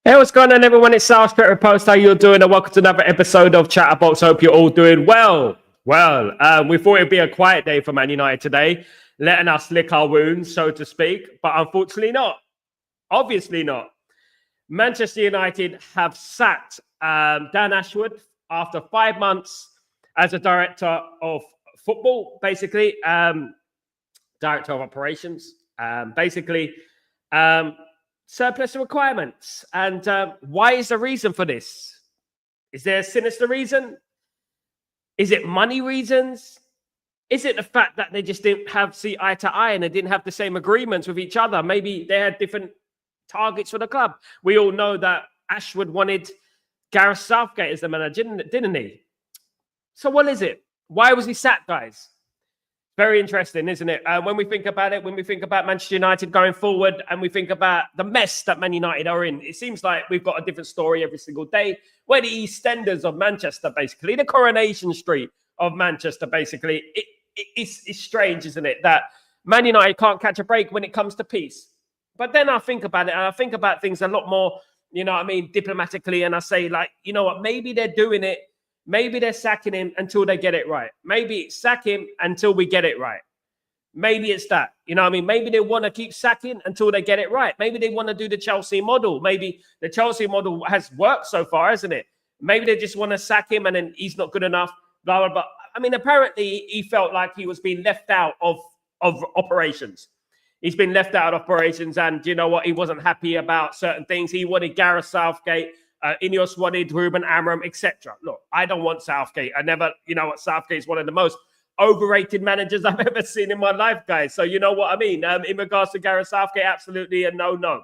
Hey, what's going on, everyone? It's Sal Stretford Post. How you doing? And welcome to another episode of Chatterbox. Hope you're all doing well. We thought it'd be a quiet day for Man United today, letting us lick our wounds, so to speak. But unfortunately not. Obviously not. Manchester United have sacked Dan Ashworth after 5 months as a director of football, basically. Director of operations, surplus requirements. And why is the reason for this? Is there a sinister reason? Is it money reasons? Is it the fact that they just didn't see eye to eye and they didn't have the same agreements with each other? Maybe they had different targets for the club. We all know that Ashworth wanted Gareth Southgate as the manager, didn't he? So what is it? Why was he sacked, guys? Very interesting, isn't it? When we think about it, when we think about Manchester United going forward and we think about the mess that Man United are in, it seems like we've got a different story every single day. We're the EastEnders of Manchester, basically, the Coronation Street of Manchester, basically. It's strange, isn't it, that Man United can't catch a break when it comes to peace. But then I think about it, and I think about things a lot more, diplomatically, and I say, like, you know what, maybe they're doing it. Maybe they're sacking him until they get it right. Maybe sack him until we get it right. Maybe it's that. Maybe they want to keep sacking until they get it right. Maybe they want to do the Chelsea model. Maybe the Chelsea model has worked so far, hasn't it? Maybe they just want to sack him and then he's not good enough, blah, blah, blah. Apparently he felt like he was being left out of operations. He's been left out of operations, and you know what? He wasn't happy about certain things. He wanted Gareth Southgate. Ineos wanted Ruben Amorim, etc. Look, I don't want Southgate. Southgate's one of the most overrated managers I've ever seen in my life, guys. So you know what I mean? In regards to Gareth Southgate, absolutely a no.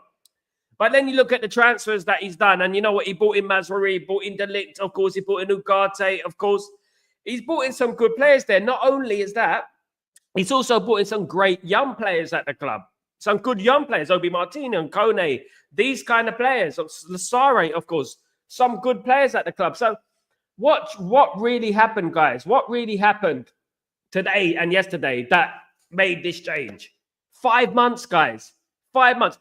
But then you look at the transfers that he's done, and you know what? He brought in Mazraoui, he brought in De Ligt, of course. He brought in Ugarte, of course. He's brought in some good players there. Not only is that, he's also brought in some great young players at the club. Some good young players, Obi Martino and Kone, these kind of players, Lasare, of course, some good players at the club. So what really happened, guys? What really happened today and yesterday that made this change? 5 months, guys. 5 months.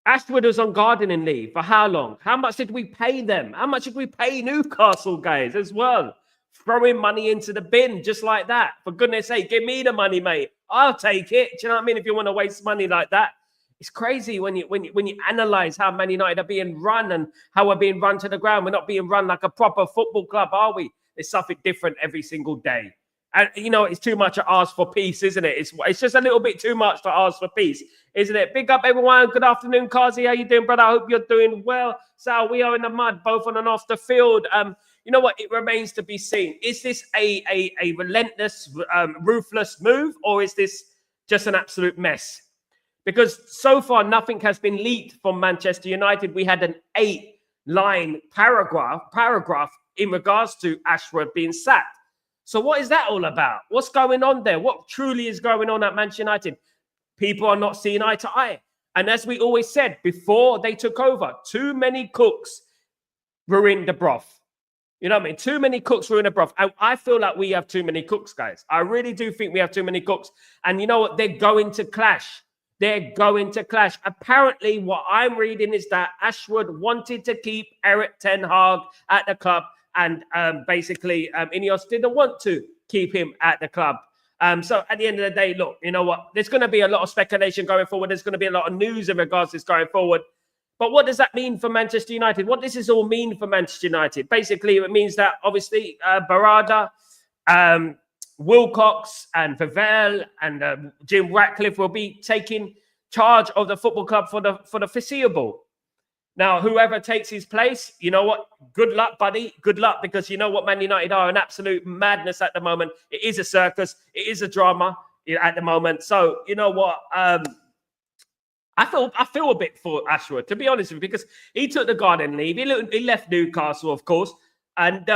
Ashworth was on gardening leave for how long? How much did we pay them? How much did we pay Newcastle, guys, as well? Throwing money into the bin just like that. For goodness sake, give me the money, mate. I'll take it. Do you know what I mean? If you want to waste money like that. It's crazy when you analyze how Man United are being run and how we're being run to the ground. We're not being run like a proper football club, are we? There's something different every single day. And, it's too much to ask for peace, isn't it? It's just a little bit too much to ask for peace, isn't it? Big up, everyone. Good afternoon, Kazi. How you doing, brother? I hope you're doing well. Sal, we are in the mud, both on and off the field. You know what? It remains to be seen. Is this a relentless, ruthless move, or is this just an absolute mess? Because so far, nothing has been leaked from Manchester United. We had an 8-line paragraph in regards to Ashworth being sacked. So what is that all about? What's going on there? What truly is going on at Manchester United? People are not seeing eye to eye. And as we always said, before they took over, too many cooks ruined the broth. You know what I mean? Too many cooks ruin the broth. I feel like we have too many cooks, guys. I really do think we have too many cooks. And you know what? They're going to clash. They're going to clash. Apparently, what I'm reading is that Ashworth wanted to keep Erik ten Hag at the club. And Ineos didn't want to keep him at the club. So at the end of the day, look, you know what? There's going to be a lot of speculation going forward. There's going to be a lot of news in regards to this going forward. But what does that mean for Manchester United? What does this all mean for Manchester United? Basically, it means that obviously Barada, Wilcox and Vivell and Jim Ratcliffe will be taking charge of the football club for the foreseeable. Now, whoever takes his place, you know what? Good luck, buddy. Good luck, because you know what Man United are, an absolute madness at the moment. It is a circus. It is a drama at the moment. So, you know what? I feel a bit for Ashworth, to be honest with you, because he took the garden leave. He left Newcastle, of course, and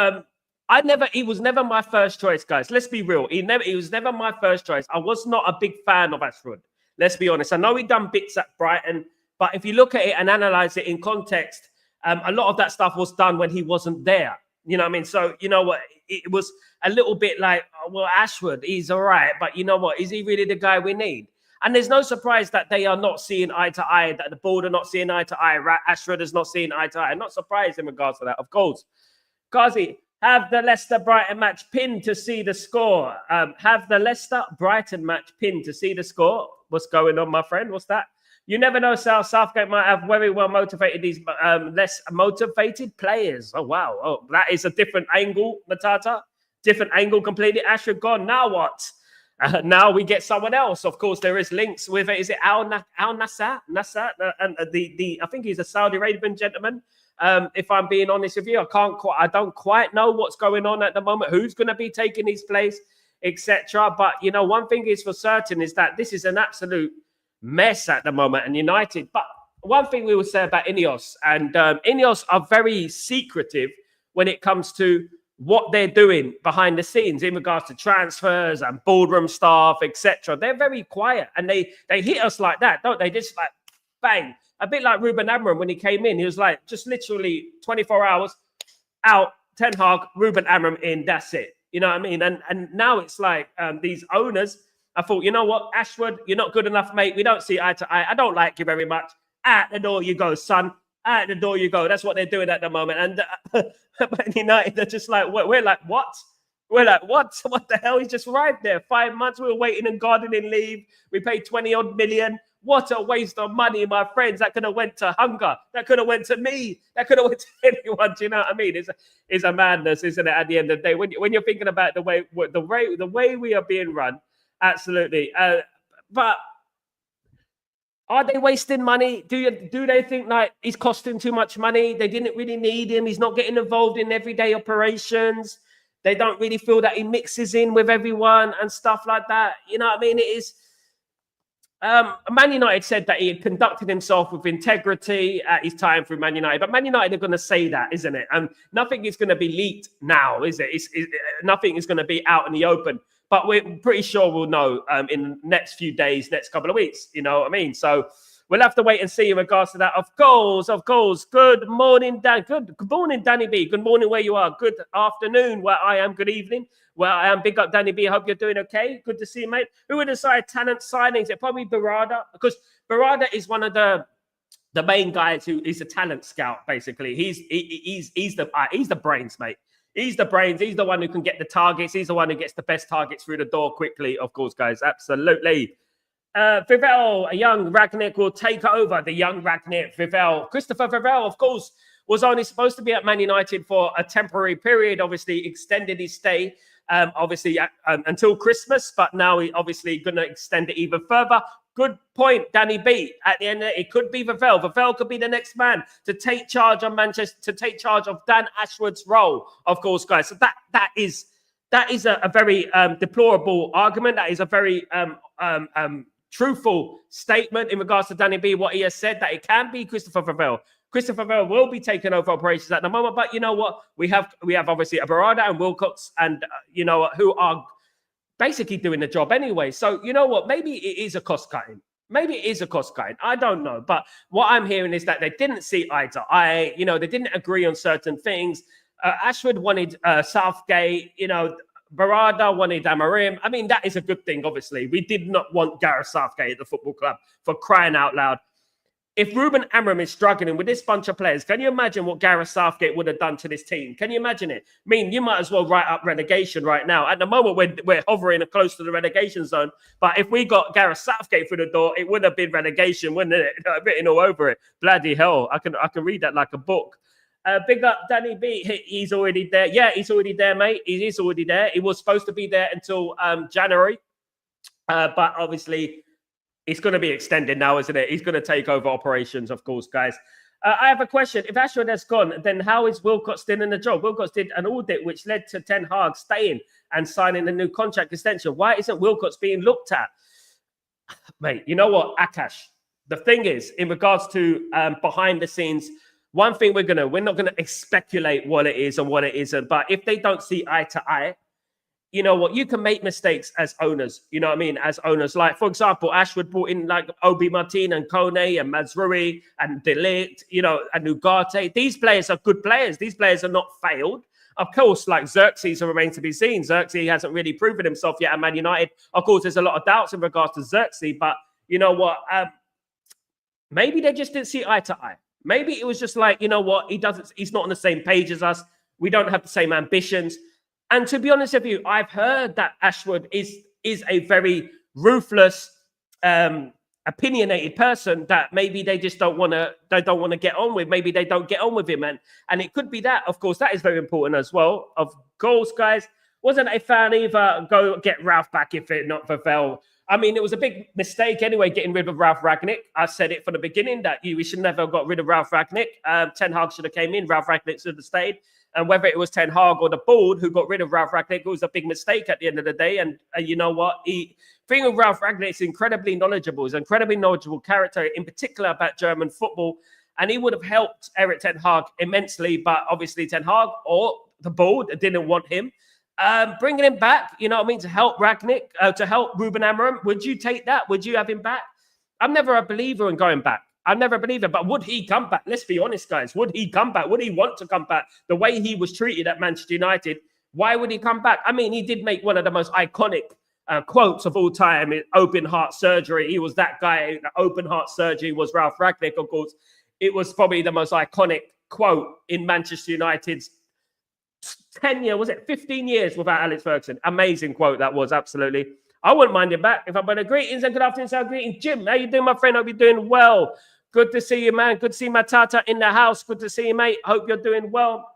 he was never my first choice, guys. Let's be real. He was never my first choice. I was not a big fan of Ashworth. Let's be honest. I know he done bits at Brighton, but if you look at it and analyze it in context, a lot of that stuff was done when he wasn't there. You know what I mean? So, you know what? It was a little bit like, well, Ashworth, he's all right, but you know what? Is he really the guy we need? And there's no surprise that they are not seeing eye to eye, that the board are not seeing eye to eye. Ashworth is not seeing eye to eye. I'm not surprised in regards to that, of course. Kazi, have the Leicester-Brighton match pinned to see the score. Have the Leicester-Brighton match pinned to see the score. What's going on, my friend? What's that? You never know, Sal. Southgate might have very well motivated these less motivated players. Oh, wow. Oh, that is a different angle, Matata. Different angle completely. Ashworth gone. Now what? Now we get someone else. Of course, there is links with it. Is it Al Nassar? And I think he's a Saudi Arabian gentleman. If I'm being honest with you, I don't quite know what's going on at the moment. Who's going to be taking his place, etc. But you know, one thing is for certain is that this is an absolute mess at the moment, and United. But one thing we will say about Ineos, and Ineos are very secretive when it comes to what they're doing behind the scenes in regards to transfers and boardroom staff, etc. They're very quiet, and they hit us like that, don't they? Just like bang, a bit like Ruben Amorim when he came in. He was like just literally 24 hours out. Ten Hag, Ruben Amorim in. That's it. You know what I mean? And now it's like these owners. I thought, you know what, Ashworth, you're not good enough, mate. We don't see eye to eye. I don't like you very much. Out the door you go, son. Out the door you go. That's what they're doing at the moment. And Man United, they're just like, we're like, what? We're like, what? What the hell? He's just arrived there. 5 months. We were waiting and gardening leave. We paid 20-odd million. What a waste of money, my friends. That could have went to hunger. That could have went to me. That could have went to anyone. Do you know what I mean? It's a madness, isn't it? At the end of the day, when you're thinking about the way we are being run, absolutely. But are they wasting money? Do they think like he's costing too much money? They didn't really need him. He's not getting involved in everyday operations. They don't really feel that he mixes in with everyone and stuff like that. You know what I mean? It is. Man United said that he had conducted himself with integrity at his time through Man United, but Man United are going to say that, isn't it? And nothing is going to be leaked now, is it? Nothing is going to be out in the open. But we're pretty sure we'll know in the next few days, next couple of weeks. You know what I mean? So we'll have to wait and see in regards to that. Of course. Good morning, Dan. Good morning, Danny B. Good morning where you are. Good afternoon where I am. Good evening where I am. Big up, Danny B. Hope you're doing okay. Good to see you, mate. Who would decide talent signings? It probably Barada, because Barada is one of the main guys who is a talent scout. Basically, he's the brains, mate. He's the brains. He's the one who can get the targets. He's the one who gets the best targets through the door quickly. Of course, guys. Absolutely. Vivell, a young Ragnick will take over. The young Ragnick, Vivell. Christopher Vivell, of course, was only supposed to be at Man United for a temporary period. Obviously, extended his stay, until Christmas. But now he obviously going to extend it even further. Good point, Danny B. At the end of it could be Vivell. Vivell could be the next man to take charge of Manchester, to take charge of Dan Ashworth's role, of course, guys. So that is a very deplorable argument. That is a very truthful statement in regards to Danny B. What he has said, that it can be Christopher Vivell. Christopher Vivell will be taking over operations at the moment, but you know what? We have obviously Barada and Wilcox, and who are basically doing the job anyway. So you know what? Maybe it is a cost cutting. I don't know. But what I'm hearing is that they didn't see eye to eye. They didn't agree on certain things. Ashworth wanted Southgate. Barada wanted Amorim. I mean, that is a good thing, obviously. We did not want Gareth Southgate at the football club, for crying out loud. If Ruben Amorim is struggling with this bunch of players, can you imagine what Gareth Southgate would have done to this team? Can you imagine it? I mean, you might as well write up relegation right now. At the moment, we're hovering close to the relegation zone. But if we got Gareth Southgate through the door, it would have been relegation, wouldn't it? Written all over it. Bloody hell. I can read that like a book. Big up Danny B. He's already there. Yeah, he's already there, mate. He is already there. He was supposed to be there until January. But obviously, it's going to be extended now, isn't it? He's going to take over operations, of course, guys. I have a question. If Ashworth has gone, then how is Wilcox still in the job? Wilcox did an audit which led to Ten Hag staying and signing a new contract extension. Why isn't Wilcox being looked at? Mate, you know what, Akash? The thing is, in regards to behind the scenes, one thing we're not gonna speculate what it is and what it isn't. But if they don't see eye to eye, you know what? You can make mistakes as owners. You know what I mean? As owners, like for example, Ashworth brought in like Obi Martin and Kone and Mazrui and De Ligt, and Ugarte. These players are good players. These players are not failed. Of course, like Xerxes remains to be seen. Xerxes hasn't really proven himself yet at Man United. Of course, there's a lot of doubts in regards to Xerxes, but you know what, maybe they just didn't see eye to eye. Maybe it was just like, you know what, he's not on the same page as us. We don't have the same ambitions. And to be honest with you, I've heard that Ashworth is a very ruthless, opinionated person that maybe they just don't want to get on with. Maybe they don't get on with him. And it could be that, of course, that is very important as well. Of course, guys, wasn't a fan either. Go get Ralph back if it not for Vel. I mean, it was a big mistake anyway, getting rid of Ralph Rangnick. I said it from the beginning that we should never have got rid of Ralph Rangnick. Ten Hag should have came in. Ralph Rangnick should have stayed. And whether it was Ten Hag or the board who got rid of Ralph Rangnick, it was a big mistake at the end of the day. And you know what? Thing with Ralph Rangnick is incredibly knowledgeable. He's an incredibly knowledgeable character, in particular about German football. And he would have helped Erik Ten Hag immensely. But obviously Ten Hag or the board didn't want him. Bringing him back, you know what I mean, to help Rangnick, to help Ruben Amorim. Would you take that? Would you have him back? I'm never a believer in going back. I'm never a believer, but would he come back? Let's be honest, guys. Would he come back? Would he want to come back? The way he was treated at Manchester United, why would he come back? I mean, he did make one of the most iconic quotes of all time, open heart surgery. He was that guy. Open heart surgery was Ralph Rangnick, of course. It was probably the most iconic quote in Manchester United's 15 years without Alex Ferguson. Amazing quote that was, absolutely. I wouldn't mind him back if I'm going to. Greetings and good afternoon, Sal. Greetings, Jim. How you doing, my friend? Hope you're doing well. Good to see you, man. Good to see Matata in the house. Good to see you, mate. Hope you're doing well.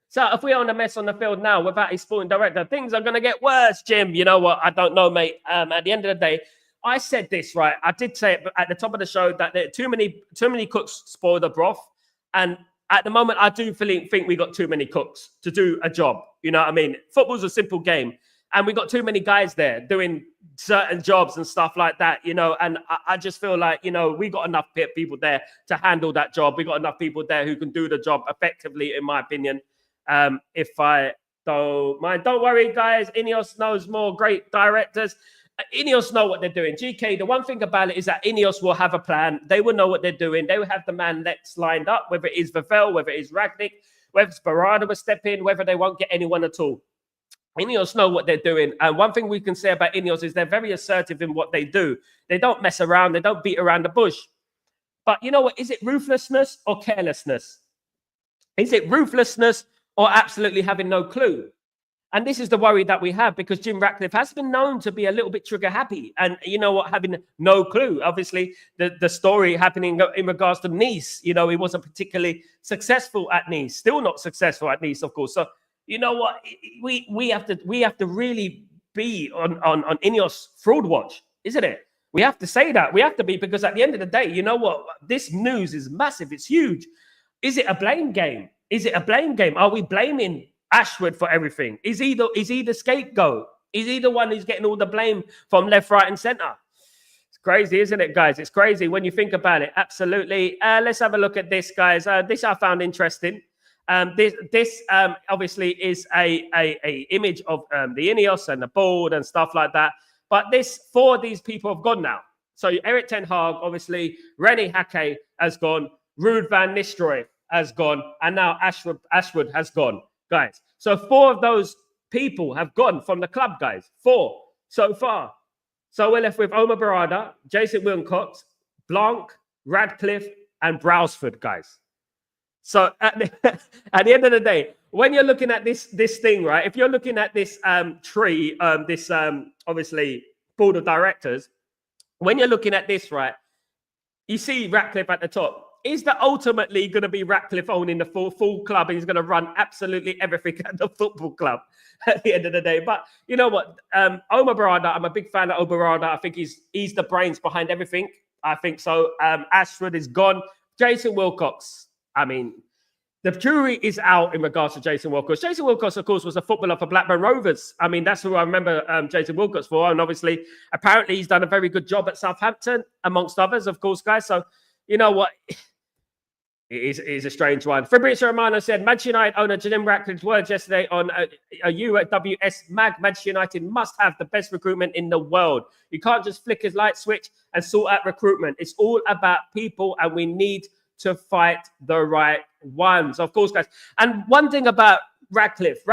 So if we're on a mess on the field now without a sporting director, things are going to get worse, Jim. You know what? I don't know, mate. At the end of the day, I said this, right? I did say it at the top of the show that there are too many cooks spoil the broth. And at the moment, I do think we got too many cooks to do a job. You know what I mean? Football's a simple game. And we got too many guys there doing certain jobs and stuff like that, you know. And I just feel like, you know, we got enough people there to handle that job. We got enough people there who can do the job effectively, in my opinion. If I don't mind, don't worry, guys. Ineos knows more great directors. Ineos know what they're doing. GK, the one thing about it is that Ineos will have a plan. They will know what they're doing. They will have the man next lined up, whether it is Vavel, whether it is Rangnick, whether Barada will step in, whether they won't get anyone at all. Ineos know what they're doing. And one thing we can say about Ineos is they're very assertive in what they do. They don't mess around. They don't beat around the bush. But you know what? Is it ruthlessness or carelessness? Is it ruthlessness or absolutely having no clue? And this is the worry that we have, because Jim Ratcliffe has been known to be a little bit trigger happy. And you know what? Having no clue. Obviously, the story happening in regards to Nice, you know, he wasn't particularly successful at Nice. Still not successful at Nice, of course. So, you know what? We have to really be on Ineos fraud watch, isn't it? We have to say that. We have to be, because at the end of the day, you know what? This news is massive. It's huge. Is it a blame game? Is it a blame game? Are we blaming Ashworth for everything? Is he the scapegoat? Is he the one who's getting all the blame from left, right, and center? It's crazy, isn't it, guys? It's crazy when you think about it. Absolutely. Let's have a look at this, guys. This I found interesting. This obviously is a image of the Ineos and the board and stuff like that. But four of these people have gone now. So Erik Ten Hag, obviously, René Hake has gone, Ruud van Nistelrooy has gone, and now Ashworth has gone, guys. So four of those people have gone from the club, guys. Four so far. So we're left with Omar Barada, Jason Wilcox, Blanc, Radcliffe, and Brailsford, guys. So at the end of the day, when you're looking at this thing, right? If you're looking at this tree, obviously board of directors, when you're looking at this, right, you see Ratcliffe at the top. Is that ultimately going to be Ratcliffe owning the full club, and he's going to run absolutely everything at the football club at the end of the day? But you know what? Omar Barada, I'm a big fan of Omar Barada. I think he's the brains behind everything. I think so. Ashworth is gone. Jason Wilcox. I mean, the jury is out in regards to Jason Wilcox. Jason Wilcox, of course, was a footballer for Blackburn Rovers. I mean, that's who I remember Jason Wilcox for. And obviously, apparently, he's done a very good job at Southampton, amongst others, of course, guys. So, you know what? It is a strange one. Fabrizio Romano said, Manchester United owner Jim Ratcliffe's words yesterday on a UWS Mag. Manchester United must have the best recruitment in the world. You can't just flick his light switch and sort out recruitment. It's all about people, and we need to fight the right ones, of course, guys. And one thing about Ratcliffe,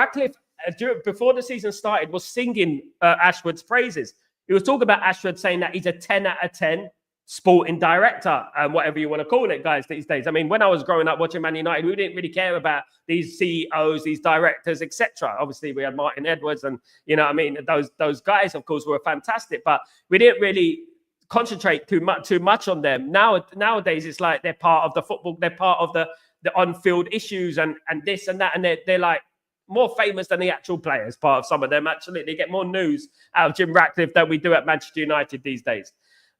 before the season started, was singing Ashworth's praises. He was talking about Ashworth, saying that he's a 10 out of 10 sporting director, and whatever you want to call it, guys, these days. I mean, when I was growing up watching Man United, we didn't really care about these CEOs, these directors, etc. Obviously, we had Martin Edwards, and you know, I mean, those guys, of course, were fantastic, but we didn't really concentrate too much on them. Nowadays, it's like they're part of the football, they're part of the on-field issues and this and that, and they're like more famous than the actual players. Part of some of them, actually, they get more news out of Jim Ratcliffe than we do at Manchester United these days.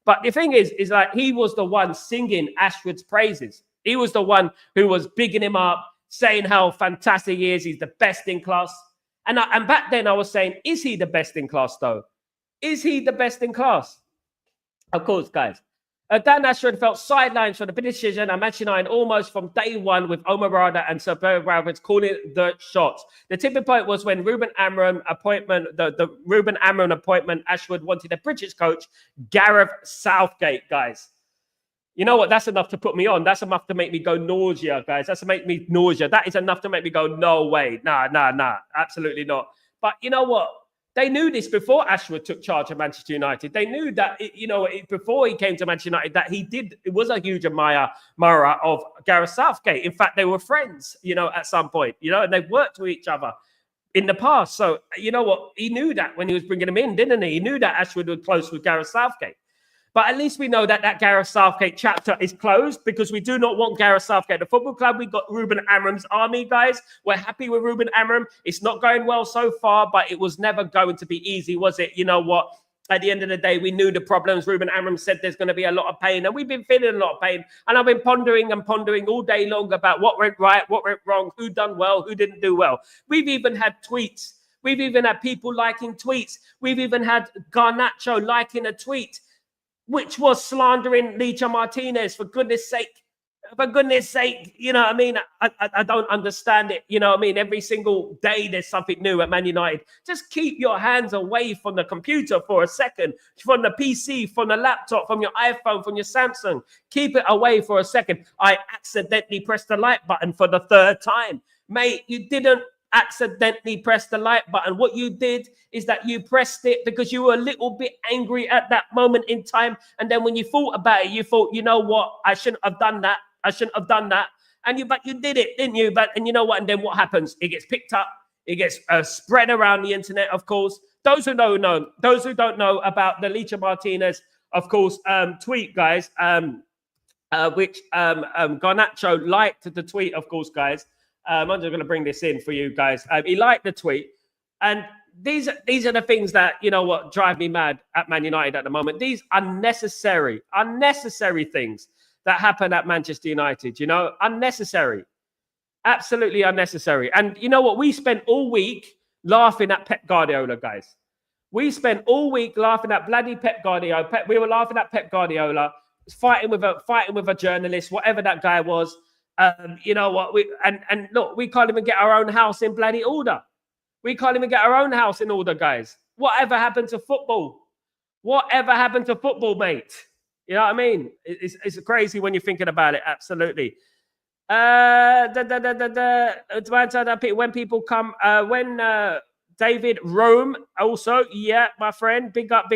But the thing is like he was the one singing Ashworth's praises. He was the one who was bigging him up, saying how fantastic he is. He's the best in class. And back then I was saying, is he the best in class though? Is he the best in class? Of course, guys. Dan Ashworth felt sidelined for the decision at Manchester United almost from day one, with Omar Rada and Sir Barry Roberts calling the shots. The tipping point was when Ruben Amorim appointment, the Ruben Amorim appointment, Ashworth wanted a British coach, Gareth Southgate, guys. You know what? That's enough to put me on. That's enough to make me go nausea, guys. That's to make me nausea. That is enough to make me go, no way. Nah, absolutely not. But you know what? They knew this before Ashworth took charge of Manchester United. They knew that, before he came to Manchester United, that it was a huge admirer of Gareth Southgate. In fact, they were friends, at some point, and they've worked with each other in the past. So, you know what? He knew that when he was bringing him in, didn't he? He knew that Ashworth was close with Gareth Southgate. But at least we know that Gareth Southgate chapter is closed, because we do not want Gareth Southgate at the football club. We got Ruben Amorim's army, guys. We're happy with Ruben Amorim. It's not going well so far, but it was never going to be easy, was it? You know what? At the end of the day, we knew the problems. Ruben Amorim said there's going to be a lot of pain, and we've been feeling a lot of pain. And I've been pondering all day long about what went right, what went wrong, who done well, who didn't do well. We've even had tweets. We've even had people liking tweets. We've even had Garnacho liking a tweet, which was slandering Licha Martinez, for goodness sake. For goodness sake, you know what I mean? I don't understand it. You know what I mean? Every single day there's something new at Man United. Just keep your hands away from the computer for a second, from the PC, from the laptop, from your iPhone, from your Samsung. Keep it away for a second. I accidentally pressed the like button for the third time. Mate, you didn't accidentally press the like button. What you did is that you pressed it because you were a little bit angry at that moment in time. And then when you thought about it, you thought, you know what? I shouldn't have done that. But you did it, didn't you? And you know what? And then what happens? It gets picked up. It gets spread around the internet, of course. Those who know. Those who don't know about the Licha Martinez, of course, tweet, guys, which Garnacho liked the tweet, of course, guys. I'm just going to bring this in for you guys. He liked the tweet. And these are the things that, you know what, drive me mad at Man United at the moment. These unnecessary things that happen at Manchester United, unnecessary. Absolutely unnecessary. And you know what? We spent all week laughing at Pep Guardiola, guys. We spent all week laughing at bloody Pep Guardiola. We were laughing at Pep Guardiola, fighting with a journalist, whatever that guy was. You know what? Look, we can't even get our own house in bloody order. We can't even get our own house in order, guys. Whatever happened to football? Whatever happened to football, mate? You know what I mean? It's crazy when you're thinking about it. Absolutely. When people come, David Rome also, yeah, my friend, big up,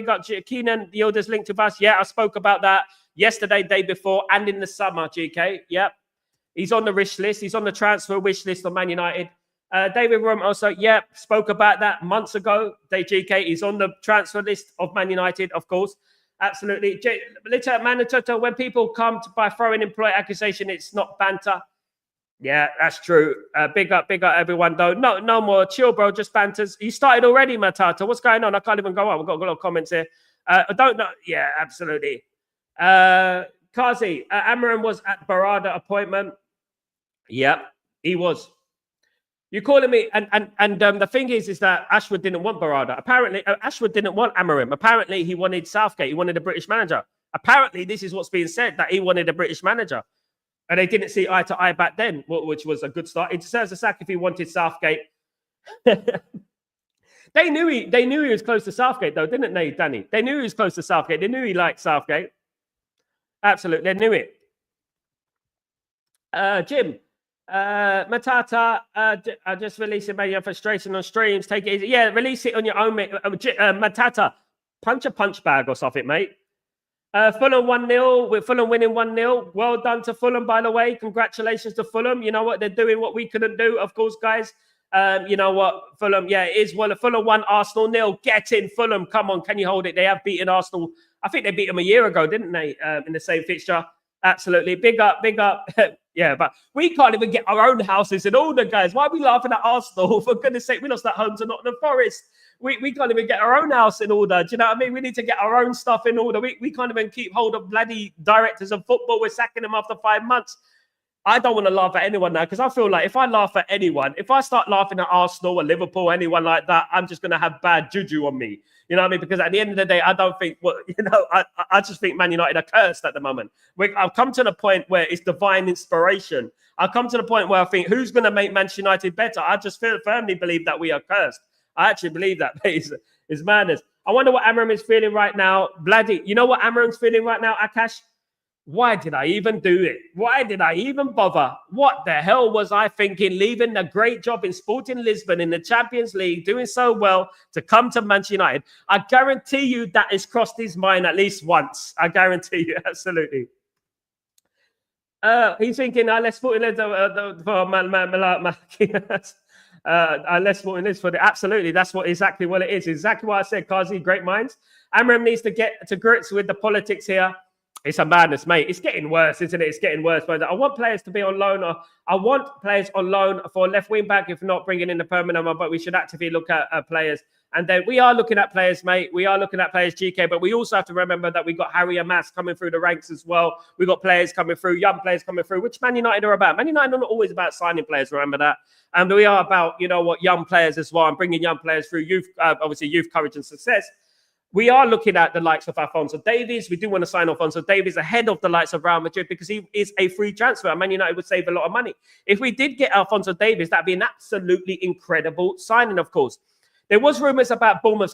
Keenan, the oldest link to us. Yeah, I spoke about that yesterday, day before, and in the summer, GK. Yep. He's on the wish list. He's on the transfer wish list of Man United. David Rome also, yeah, spoke about that months ago. GK, he's on the transfer list of Man United, of course. Absolutely. Manitoto, when people come by throwing employee accusation, it's not banter. Yeah, that's true. Big up, everyone, though. No more. Chill, bro. Just banters. You started already, Matata. What's going on? I can't even go on. We've got a lot of comments here. I don't know. Yeah, absolutely. Kazi, Amorim was at Barada appointment. Yep, he was. You calling me? And the thing is that Ashworth didn't want Barada. Apparently, Ashworth didn't want Amorim. Apparently, he wanted Southgate. He wanted a British manager. Apparently, this is what's being said, that he wanted a British manager. And they didn't see eye to eye back then, which was a good start. It deserves a sack if he wanted Southgate. They knew he was close to Southgate, though, didn't they, Danny? They knew he was close to Southgate. They knew he liked Southgate. Absolutely, they knew it. Jim, Matata, I just released it, maybe your frustration on streams. Take it easy. Yeah, release it on your own, Matata. punch a punch bag or something, mate. Fulham 1-0. With Fulham winning 1-0. Well done to Fulham, by the way. Congratulations to Fulham. You know what? They're doing what we couldn't do, of course, guys. You know what? Fulham, yeah, it is. Well, Fulham 1, Arsenal 0. Get in, Fulham. Come on, can you hold it? They have beaten Arsenal. I think they beat them a year ago, didn't they? In the same fixture. Absolutely. Big up, big up. Yeah, but we can't even get our own houses in order, guys. Why are we laughing at Arsenal? For goodness sake, we lost at home to Nottingham Forest. We can't even get our own house in order. Do you know what I mean? We need to get our own stuff in order. We can't even keep hold of bloody directors of football. We're sacking them after 5 months. I don't want to laugh at anyone now because I feel like if I laugh at anyone, if I start laughing at Arsenal or Liverpool, anyone like that, I'm just going to have bad juju on me. You know what I mean? Because at the end of the day, I don't think, I just think Man United are cursed at the moment. I've come to the point where it's divine inspiration. I've come to the point where I think, who's going to make Manchester United better? I just firmly believe that we are cursed. I actually believe that. It's madness. I wonder what Amram is feeling right now. Bloody, you know what Amram's feeling right now, Akash? Why did I even do it? Why did I even bother? What the hell was I thinking, leaving a great job in Sporting Lisbon in the Champions League, doing so well to come to Manchester United? I guarantee you that has crossed his mind at least once. I guarantee you, absolutely. He's thinking, let's put in let's put in this for the absolutely. That's exactly what it is. Exactly what I said, Kazi, great minds. Amram needs to get to grips with the politics here. It's a madness, mate. It's getting worse, isn't it? It's getting worse. But I want players to be on loan, or I want players on loan for left wing back, if not bringing in the permanent one. But we should actively look at players. And then we are looking at players, mate. We are looking at players, GK. But we also have to remember that we got Harry Amas coming through the ranks as well. We got players coming through, young players coming through, which Man United are about. Man United are not always about signing players. Remember that. And we are about, young players as well, and bringing young players through youth, obviously youth courage and success. We are looking at the likes of Alphonso Davies. We do want to sign Alphonso Davies ahead of the likes of Real Madrid because he is a free transfer. Man United would save a lot of money. If we did get Alphonso Davies, that'd be an absolutely incredible signing, of course. There was rumours about Bournemouth's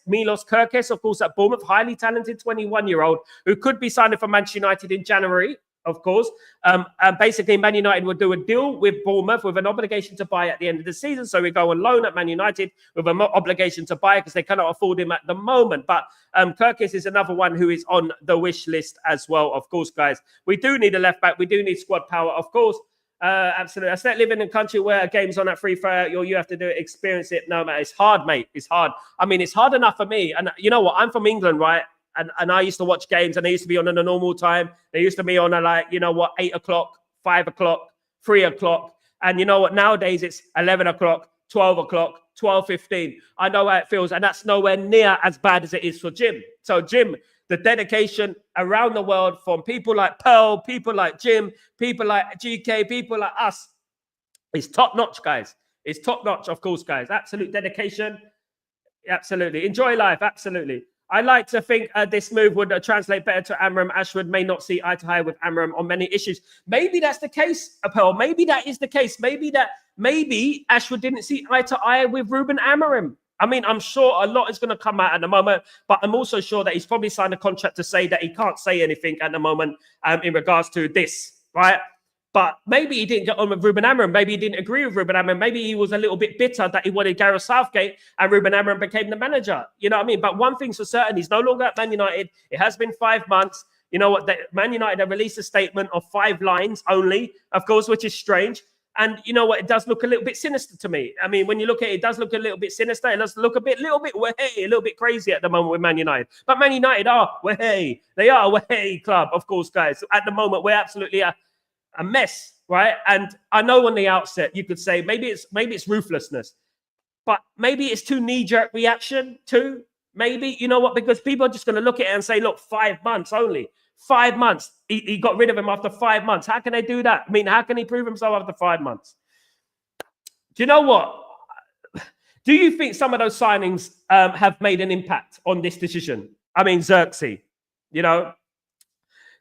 Milos Kerkez, of course, at Bournemouth, highly talented 21-year-old who could be signing for Manchester United in January. Of course, basically, Man United would do a deal with Bournemouth with an obligation to buy at the end of the season. So we go on loan at Man United with an obligation to buy because they cannot afford him at the moment. But Kerkez is another one who is on the wish list as well. Of course, guys, we do need a left back. We do need squad power, of course. Absolutely. I said living in a country where a game's on at free fire, you have to do it, experience it. No, man, it's hard, mate. It's hard. I mean, it's hard enough for me. And you know what? I'm from England, right? And I used to watch games, and they used to be on at a normal time. They used to be on at 8 o'clock, 5 o'clock, 3 o'clock. And you know what? Nowadays it's 11 o'clock, 12 o'clock, 12:15. I know how it feels, and that's nowhere near as bad as it is for Jim. So Jim, the dedication around the world from people like Pearl, people like Jim, people like GK, people like us, is top notch, guys. It's top notch, of course, guys. Absolute dedication. Absolutely. Enjoy life. Absolutely. I like to think this move would translate better to Amram. Ashworth may not see eye to eye with Amram on many issues. Maybe that's the case, Pearl. Maybe that is the case. Maybe Ashworth didn't see eye to eye with Ruben Amorim. I mean, I'm sure a lot is going to come out at the moment, but I'm also sure that he's probably signed a contract to say that he can't say anything at the moment in regards to this, right? But maybe he didn't get on with Ruben Amorim. Maybe he didn't agree with Ruben Amorim. Maybe he was a little bit bitter that he wanted Gareth Southgate and Ruben Amorim became the manager. You know what I mean? But one thing's for certain, he's no longer at Man United. It has been 5 months. You know what? Man United have released a statement of 5 lines only, of course, which is strange. And you know what? It does look a little bit sinister to me. I mean, when you look at it, it does look a little bit sinister. It does look a little bit crazy at the moment with Man United. But Man United are they are a way club, of course, guys. At the moment, we're absolutely a mess, right? And I know on the outset you could say maybe it's ruthlessness, but maybe it's too knee-jerk reaction too. Maybe, you know what? Because people are just going to look at it and say, look, 5 months only. 5 months. He got rid of him after 5 months. How can they do that? I mean, how can he prove himself after 5 months? Do you know what? Do you think some of those signings have made an impact on this decision? I mean, Xerxes,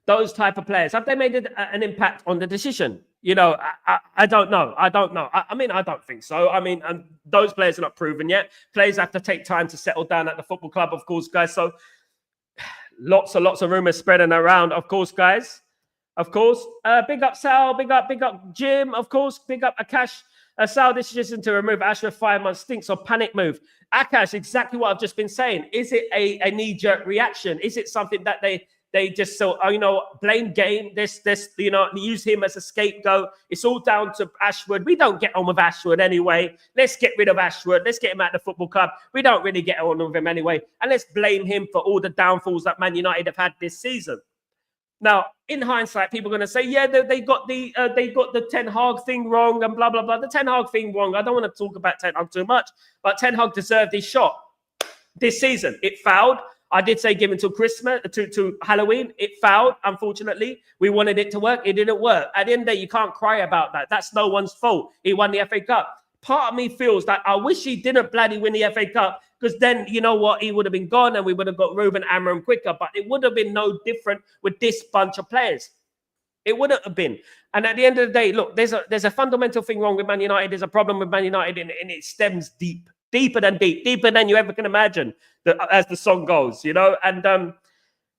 those type of players, have they made an impact on the decision? I don't know. I mean, I don't think so. I mean, and those players are not proven yet. Players have to take time to settle down at the football club, of course, guys. So lots of rumors spreading around, of course, guys. Of course. Big up Sal, big up Jim, of course. Big up Akash. Sal, this decision to remove Ashworth 5 months stinks or panic move. Akash, exactly what I've just been saying. Is it a knee-jerk reaction? Is it something that they just blame game? This use him as a scapegoat. It's all down to Ashworth. We don't get on with Ashworth anyway. Let's get rid of Ashworth. Let's get him out of the football club. We don't really get on with him anyway, and let's blame him for all the downfalls that Man United have had this season. Now, in hindsight, people are going to say, yeah, they got the Ten Hag thing wrong and blah, blah, blah. The Ten Hag thing wrong. I don't want to talk about Ten Hag too much, but Ten Hag deserved his shot this season. It fouled. I did say give until Christmas, to Halloween. It fouled, unfortunately. We wanted it to work. It didn't work. At the end of the day, you can't cry about that. That's no one's fault. He won the FA Cup. Part of me feels that I wish he didn't bloody win the FA Cup, because then, you know what, he would have been gone and we would have got Ruben Amorim quicker. But it would have been no different with this bunch of players. It wouldn't have been. And at the end of the day, look, there's a fundamental thing wrong with Man United. There's a problem with Man United, and it stems deeper than you ever can imagine, as the song goes, And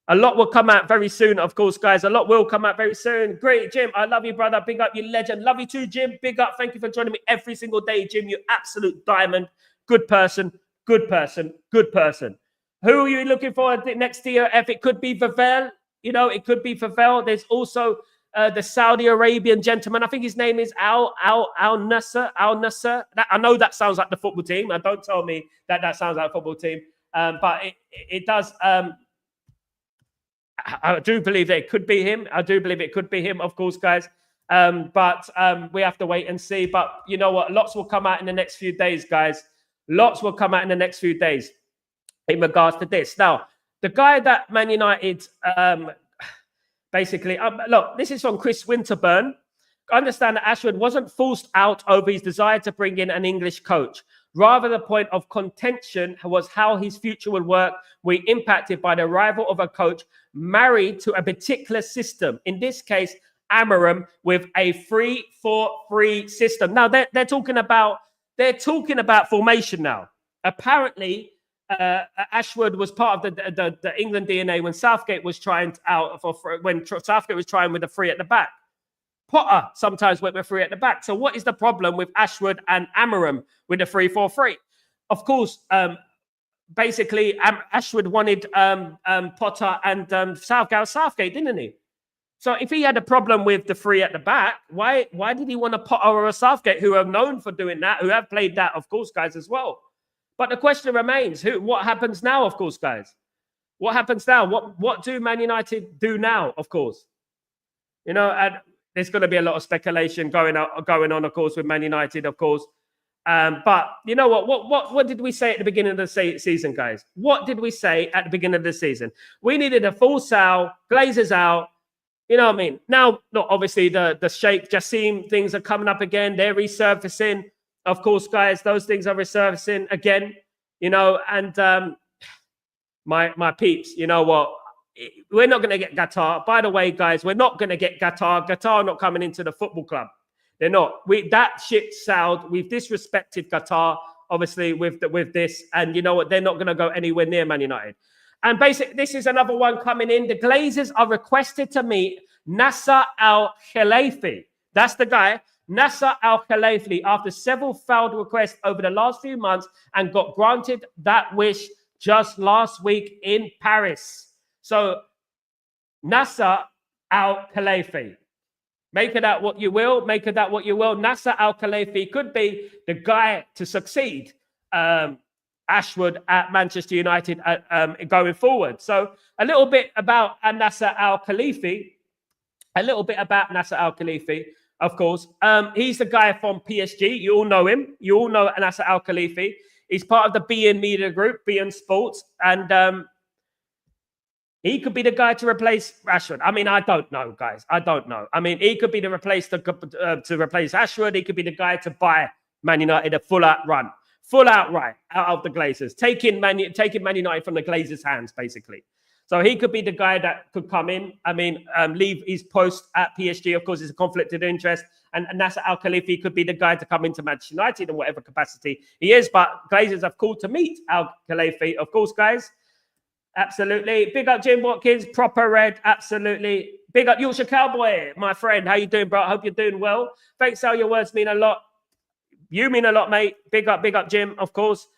a lot will come out very soon, of course, guys. A lot will come out very soon. Great, Jim. I love you, brother. Big up, you legend. Love you too, Jim. Big up. Thank you for joining me every single day, Jim. You absolute diamond. Good person. Good person. Good person. Who are you looking for next year? If it could be Vavel, it could be Vavel. There's also the Saudi Arabian gentleman. I think his name is Al Nasser. Al Nasser. I know that sounds like the football team. Don't tell me that sounds like a football team. But it does. I do believe that it could be him. I do believe it could be him, of course, guys. But we have to wait and see. But you know what? Lots will come out in the next few days, guys. Lots will come out in the next few days in regards to this. Now, the guy that Man United basically, look, this is from Chris Winterburn. I understand that Ashworth wasn't forced out over his desire to bring in an English coach. Rather, the point of contention was how his future would work, were impacted by the arrival of a coach married to a particular system. In this case, Amorim, with a 3-4-3 system. Now they're talking about formation now. Apparently, Ashworth was part of the England DNA when Southgate was trying Southgate was trying with the three at the back. Potter sometimes went with three at the back. So what is the problem with Ashworth and Amorim with the 3-4-3? Of course, basically, Ashworth wanted Potter and Southgate, didn't he? So if he had a problem with the three at the back, why did he want a Potter or a Southgate, who are known for doing that, who have played that, of course, guys, as well? But the question remains, what happens now, of course, guys? What happens now? What do Man United do now, of course? And there's going to be a lot of speculation going on, of course, with Man United, of course. But you know what did we say at the beginning of the season, guys? What did we say at the beginning of the season? We needed a full Sal, Glazers out. You know what I mean? Now, look, obviously, the Sheikh Jassim things are coming up again. They're resurfacing. Of course, guys, those things are resurfacing again. And my peeps, you know what? We're not going to get Qatar. By the way, guys, we're not going to get Qatar. Qatar are not coming into the football club. They're not. That shit sailed. We've disrespected Qatar, obviously, with this. And you know what? They're not going to go anywhere near Man United. And basically, this is another one coming in. The Glazers are requested to meet Nasser Al-Khelaifi. That's the guy, Nasser Al-Khelaifi, after several failed requests over the last few months, and got granted that wish just last week in Paris. So, Nasser Al-Khelaifi. Make of that what you will. Make of that what you will. Nasser Al-Khelaifi could be the guy to succeed Ashworth at Manchester United going forward. So, a little bit about Nasser Al-Khelaifi. A little bit about Nasser Al-Khelaifi, of course. He's the guy from PSG. You all know him. You all know Nasser Al-Khelaifi. He's part of the BN Media Group, BN Sports, and he could be the guy to replace Ashworth. I mean, I don't know, guys. I don't know. I mean, he could be to replace Ashworth. He could be the guy to buy Man United a full-out run, full-out right out of the Glazers, taking Man United from the Glazers' hands, basically. So he could be the guy that could come in. I mean, leave his post at PSG. Of course, it's a conflict of interest. And Nasser Al-Khelaifi could be the guy to come into Manchester United in whatever capacity he is. But Glazers have called to meet Al-Khelaifi, of course, guys. Absolutely. Big up Jim Watkins, proper red. Absolutely. Big up Yorkshire Cowboy, my friend. How you doing, bro? I hope you're doing well. Thanks, Sal. Your words mean a lot. You mean a lot, mate. Big up, Jim, of course.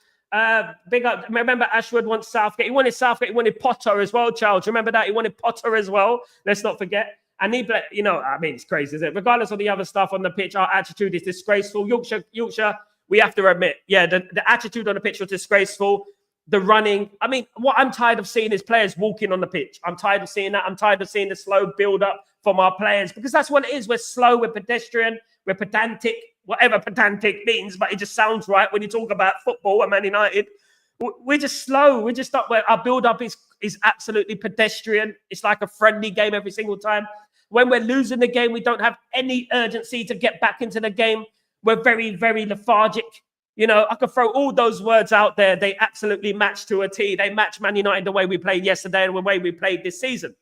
Big up. Remember, Ashworth wants Southgate. He wanted Southgate. He wanted Potter as well, Charles. Remember that? He wanted Potter as well. Let's not forget. And he, you know, I mean, it's crazy, isn't it? Regardless of the other stuff on the pitch, our attitude is disgraceful. Yorkshire, we have to admit, yeah, the attitude on the pitch was disgraceful. The running. I mean, what I'm tired of seeing is players walking on the pitch. I'm tired of seeing that. I'm tired of seeing the slow build-up from our players, because that's what it is. We're slow, we're pedestrian, we're pedantic, whatever pedantic means, but it just sounds right when you talk about football and Man United. We're just slow. We're just not. Our build-up is absolutely pedestrian. It's like a friendly game every single time. When we're losing the game, we don't have any urgency to get back into the game. We're very, very lethargic. You know, I could throw all those words out there. They absolutely match to a T. They match Man United the way we played yesterday and the way we played this season.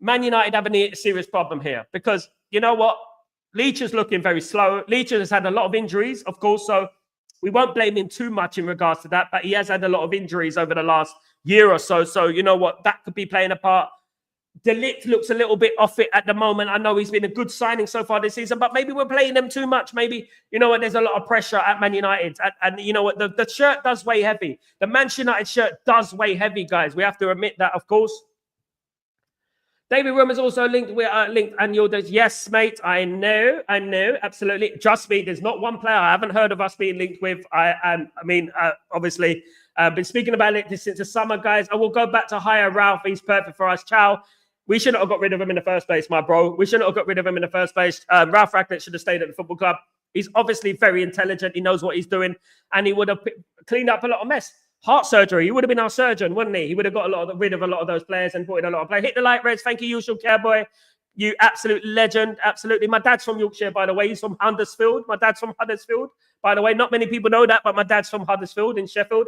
Man United have a serious problem here because, you know what? Leach is looking very slow. Leach has had a lot of injuries, of course, so we won't blame him too much in regards to that, but he has had a lot of injuries over the last year or so. So, you know what? That could be playing a part. De Ligt looks a little bit off it at the moment. I know he's been a good signing so far this season, but maybe we're playing them too much. Maybe, you know what, there's a lot of pressure at Man United. And you know what, the shirt does weigh heavy. The Manchester United shirt does weigh heavy, guys. We have to admit that, of course. David Room is also linked. We are linked, and you're just, yes, mate. I know, absolutely. Trust me, there's not one player I haven't heard of us being linked with. Obviously, been speaking about it since the summer, guys. I will go back to hire Ralph. He's perfect for us. Ciao. We shouldn't have got rid of him in the first place, my bro. We shouldn't have got rid of him in the first place. Ralph Ragnick should have stayed at the football club. He's obviously very intelligent. He knows what he's doing, and he would have cleaned up a lot of mess. Heart surgery. He would have been our surgeon, wouldn't he? He would have got rid of a lot of those players and put in a lot of players. Hit the like, Reds. Thank you, usual cowboy. You absolute legend. Absolutely. My dad's from Yorkshire, by the way. He's from Huddersfield. My dad's from Huddersfield, by the way. Not many people know that, but my dad's from Huddersfield in Sheffield.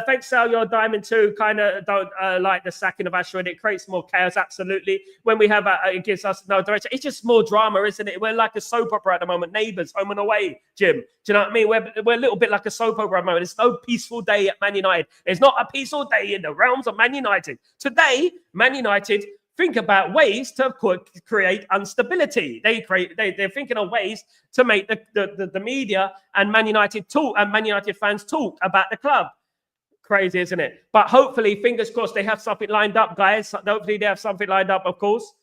Thanks, Sal. You're a diamond too. Kind of don't like the sacking of Ashworth. It creates more chaos. Absolutely. When we have it gives us no direction. It's just more drama, isn't it? We're like a soap opera at the moment. Neighbours, home and away, Jim. Do you know what I mean? We're a little bit like a soap opera at the moment. There's no peaceful day at Man United. There's not a peaceful day in the realms of Man United. Today, Man United think about ways to create instability. They're thinking of ways to make the media and Man United talk and Man United fans talk about the club. Crazy, isn't it? But hopefully, fingers crossed, they have something lined up, guys. Hopefully, they have something lined up, of course.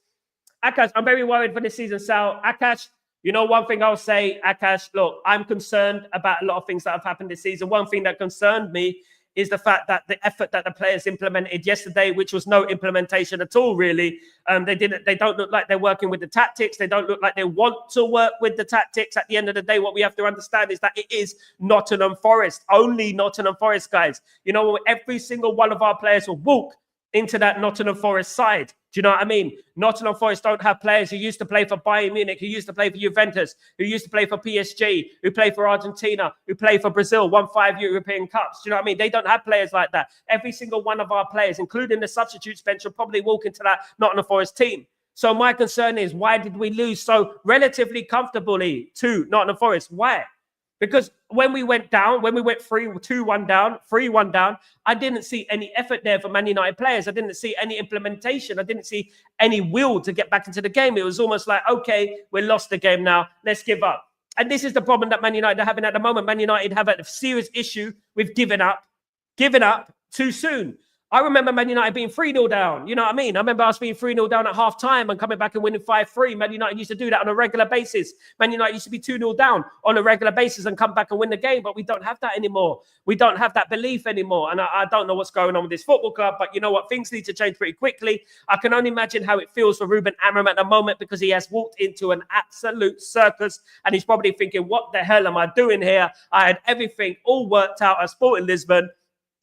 Akash, I'm very worried for this season, Sal. Akash, you know, one thing I'll say, Akash, look, I'm concerned about a lot of things that have happened this season. One thing that concerned me is the fact that the effort that the players implemented yesterday, which was no implementation at all, really. They don't look like they're working with the tactics. They don't look like they want to work with the tactics. At the end of the day, what we have to understand is that it is Nottingham Forest, only Nottingham Forest, guys. You know, every single one of our players will walk into that Nottingham Forest side. Do you know what I mean? Nottingham Forest don't have players who used to play for Bayern Munich, who used to play for Juventus, who used to play for PSG, who play for Argentina, who play for Brazil, won 5 European Cups. Do you know what I mean? They don't have players like that. Every single one of our players, including the substitutes bench, will probably walk into that Nottingham Forest team. So my concern is, why did we lose so relatively comfortably to Nottingham Forest? Why? Because when we went down, when we went 2-1 down, 3-1 down, I didn't see any effort there for Man United players. I didn't see any implementation. I didn't see any will to get back into the game. It was almost like, okay, we lost the game now. Let's give up. And this is the problem that Man United are having at the moment. Man United have a serious issue with giving up too soon. I remember Man United being 3-0 down. You know what I mean? I remember us being 3-0 down at half-time and coming back and winning 5-3. Man United used to do that on a regular basis. Man United used to be 2-0 down on a regular basis and come back and win the game, but we don't have that anymore. We don't have that belief anymore. And I don't know what's going on with this football club, but you know what? Things need to change pretty quickly. I can only imagine how it feels for Ruben Amorim at the moment, because he has walked into an absolute circus and he's probably thinking, what the hell am I doing here? I had everything all worked out at Sporting Lisbon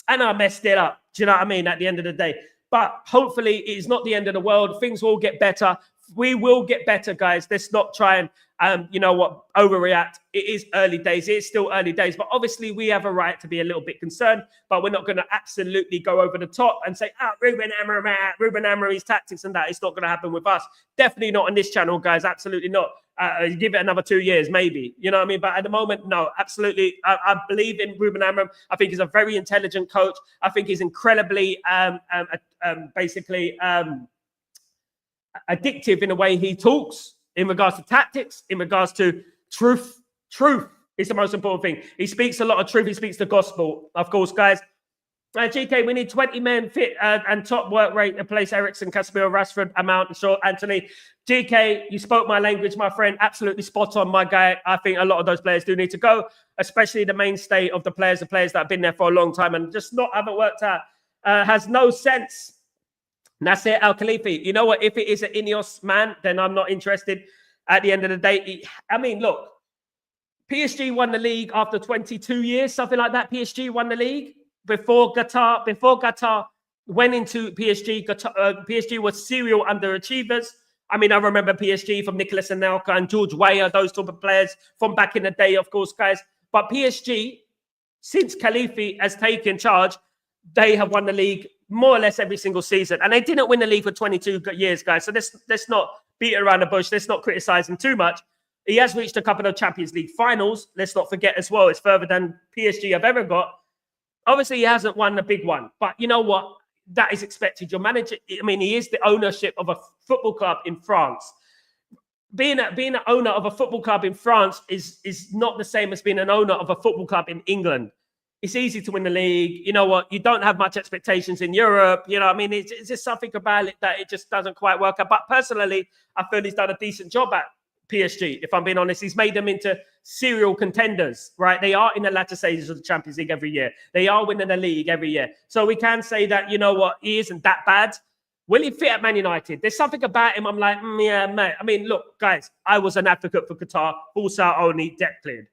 and I messed it up. Do you know what I mean? At the end of the day. But hopefully it is not the end of the world. Things will get better. We will get better, guys. Let's not try and, overreact. It is early days. It is still early days. But obviously we have a right to be a little bit concerned. But we're not going to absolutely go over the top and say, Ruben Amorim's tactics and that. It's not going to happen with us. Definitely not on this channel, guys. Absolutely not. Give it another 2 years, maybe. You know what I mean? But at the moment, no, absolutely. I believe in Ruben Amorim. I think he's a very intelligent coach. I think he's incredibly, addictive in the way he talks in regards to tactics, in regards to truth. It's the most important thing. He speaks a lot of truth. He speaks the gospel, of course, guys. GK, we need 20 men fit and top work rate to place Ericsson, Casemiro, Rashford, Mount, and Shaw, Anthony. GK, you spoke my language, my friend. Absolutely spot on, my guy. I think a lot of those players do need to go, especially the mainstay of the players that have been there for a long time and just haven't worked out. Has no sense. Nasser Al Khalifi. You know what? If it is an Ineos man, then I'm not interested. At the end of the day, I mean, look, PSG won the league after 22 years, something like that. PSG won the league. Before Qatar went into PSG, PSG was serial underachievers. I mean, I remember PSG from Nicolas Anelka and George Weah, those type of players from back in the day, of course, guys. But PSG, since Khalifi has taken charge, they have won the league more or less every single season. And they didn't win the league for 22 years, guys. So let's not beat around the bush. Let's not criticize him too much. He has reached a couple of Champions League finals. Let's not forget as well, it's further than PSG have ever got. Obviously, he hasn't won a big one, but you know what? That is expected. Your manager, I mean, he is the ownership of a football club in France. Being an owner of a football club in France is not the same as being an owner of a football club in England. It's easy to win the league. You know what? You don't have much expectations in Europe. You know, I mean, it's just something about it that it just doesn't quite work out. But personally, I feel he's done a decent job at PSG, if I'm being honest. He's made them into serial contenders, right? They are in the latter stages of the Champions League every year. They are winning the league every year. So we can say that, you know what, he isn't that bad. Will he fit at Man United? There's something about him. I'm like, yeah, mate. I mean, look, guys, I was an advocate for Qatar, full sale only, debt cleared.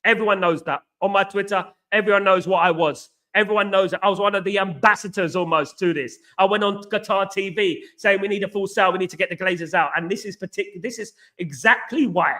Everyone knows that. On my Twitter, everyone knows what I was. Everyone knows that I was one of the ambassadors almost to this. I went on Qatar TV saying we need a full sale, we need to get the Glazers out. And this is exactly why.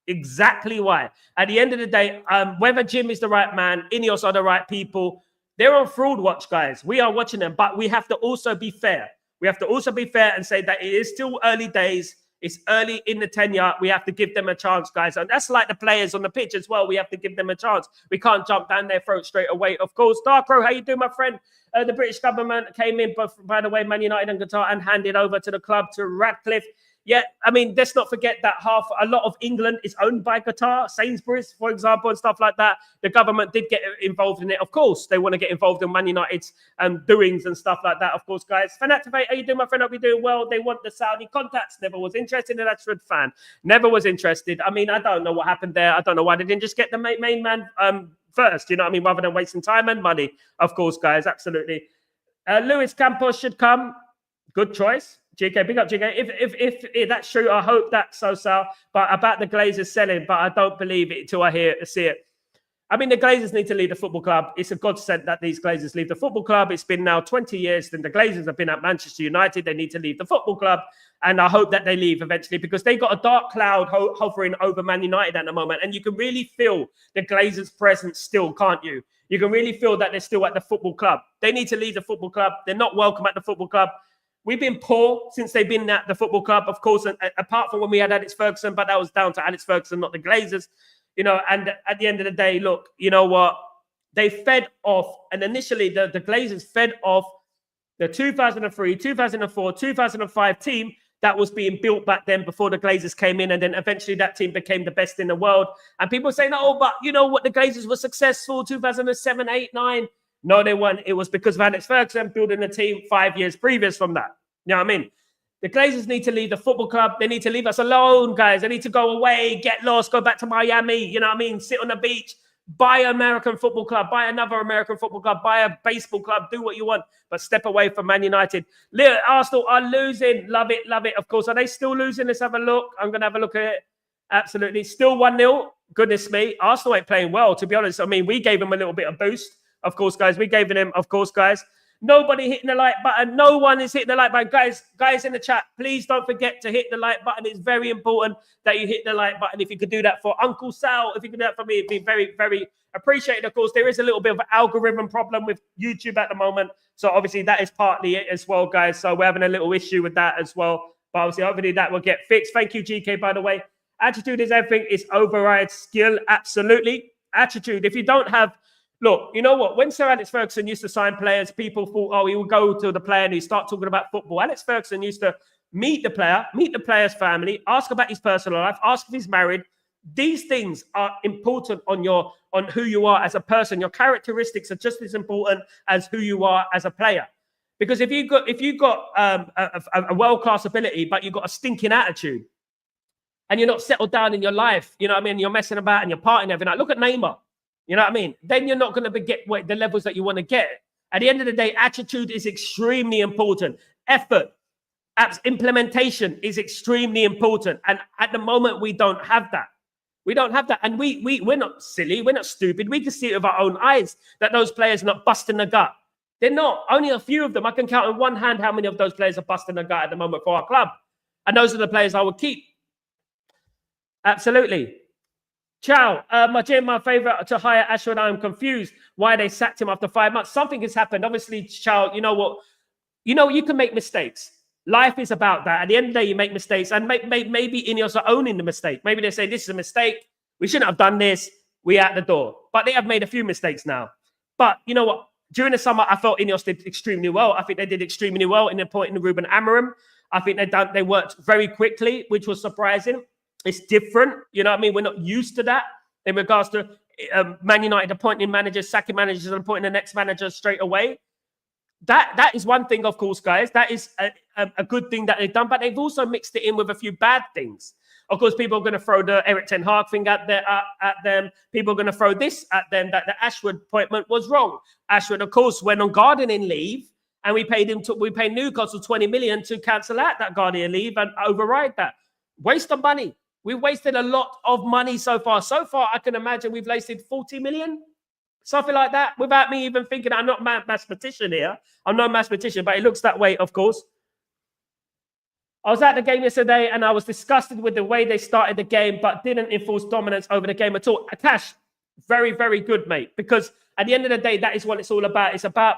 Exactly why. At the end of the day, whether Jim is the right man, Ineos are the right people, they're on fraud watch, guys. We are watching them, but we have to also be fair. We have to also be fair and say that it is still early days. It's early in the tenure. We have to give them a chance, guys. And that's like the players on the pitch as well. We have to give them a chance. We can't jump down their throat straight away. Of course, Darkro, how you doing, my friend? The British government came in, by the way, Man United and Qatar, and handed over to the club to Radcliffe. Yeah, I mean, let's not forget that a lot of England is owned by Qatar, Sainsbury's, for example, and stuff like that. The government did get involved in it. Of course, they want to get involved in Man United's doings and stuff like that, of course, guys. Fanactivate, how you doing, my friend? Hope you're doing well. They want the Saudi contacts. Never was interested in that Ashworth fan. Never was interested. I mean, I don't know what happened there. I don't know why they didn't just get the main man first, you know what I mean, rather than wasting time and money, of course, guys, absolutely. Luis Campos should come. Good choice. GK, big up GK. If that's true, I hope that's so, Sal. But about the Glazers selling, but I don't believe it till I see it. I mean, the Glazers need to leave the football club. It's a godsend that these Glazers leave the football club. It's been now 20 years since the Glazers have been at Manchester United. They need to leave the football club. And I hope that they leave eventually because they got a dark cloud hovering over Man United at the moment. And you can really feel the Glazers' presence still, can't you? You can really feel that they're still at the football club. They need to leave the football club. They're not welcome at the football club. We've been poor since they've been at the football club, of course, apart from when we had Alex Ferguson, but that was down to Alex Ferguson, not the Glazers. You know, and at the end of the day, look, you know what? They fed off, and initially the Glazers fed off the 2003, 2004, 2005 team that was being built back then before the Glazers came in, and then eventually that team became the best in the world. And people saying, oh, but you know what? The Glazers were successful 2007, 8, 9. No, they weren't. It was because of Alex Ferguson building a team 5 years previous from that. You know what I mean? The Glazers need to leave the football club. They need to leave us alone, guys. They need to go away, get lost, go back to Miami. You know what I mean? Sit on the beach, buy an American football club, buy another American football club, buy a baseball club, do what you want, but step away from Man United. Arsenal are losing. Love it, love it. Of course, are they still losing? Let's have a look. I'm going to have a look at it. Absolutely. Still 1-0. Goodness me. Arsenal ain't playing well, to be honest. I mean, we gave them a little bit of boost. Of course, guys, we gave them, of course, guys. Nobody hitting the like button. No one is hitting the like button. Guys in the chat, please don't forget to hit the like button. It's very important that you hit the like button. If you could do that for Uncle Sal, if you could do that for me, it'd be very, very appreciated. Of course, there is a little bit of an algorithm problem with YouTube at the moment. So obviously that is partly it as well, guys. So we're having a little issue with that as well. But obviously, hopefully that will get fixed. Thank you, GK, by the way. Attitude is everything. It's override skill. Absolutely. Attitude. If you don't have... Look, you know what? When Sir Alex Ferguson used to sign players, people thought, oh, he would go to the player and he'd start talking about football. Alex Ferguson used to meet the player, meet the player's family, ask about his personal life, ask if he's married, These things are important on who you are as a person. Your characteristics are just as important as who you are as a player. Because if you got a world-class ability, but you've got a stinking attitude, and you're not settled down in your life, you know what I mean? You're messing about and you're partying every night. Look at Neymar, you know what I mean? Then you're not going to get the levels that you want to get. At the end of the day, attitude is extremely important. Effort, implementation is extremely important. And at the moment, we don't have that. We don't have that. And we're not silly. We're not stupid. We can see it with our own eyes that those players are not busting the gut. They're not. Only a few of them. I can count on one hand how many of those players are busting the gut at the moment for our club. And those are the players I would keep. Absolutely. Ciao. My favorite to hire Ashworth. I'm confused why they sacked him after 5 months. Something has happened. Obviously, Ciao, you know what? You know, you can make mistakes. Life is about that. At the end of the day, you make mistakes. And maybe Ineos are owning the mistake. Maybe they say, this is a mistake. We shouldn't have done this. We're at the door. But they have made a few mistakes now. But you know what? During the summer, I felt Ineos did extremely well. I think they did extremely well in appointing Ruben Amorim. I think they worked very quickly, which was surprising. It's different. You know what I mean? We're not used to that in regards to Man United appointing managers, sacking managers, and appointing the next manager straight away. That is one thing, of course, guys. That is a good thing that they've done, but they've also mixed it in with a few bad things. Of course, people are going to throw the Eric Ten Hag thing at them. People are going to throw this at them, that the Ashworth appointment was wrong. Ashworth, of course, went on gardening leave, and we paid Newcastle 20 million to cancel out that gardening leave and override that. Waste of money. We've wasted a lot of money so far. So far, I can imagine we've wasted 40 million. Something like that, without me even thinking. I'm not a mathematician here. I'm no mathematician, but it looks that way, of course. I was at the game yesterday, and I was disgusted with the way they started the game, but didn't enforce dominance over the game at all. Akash, very, very good, mate. Because at the end of the day, that is what it's all about. It's about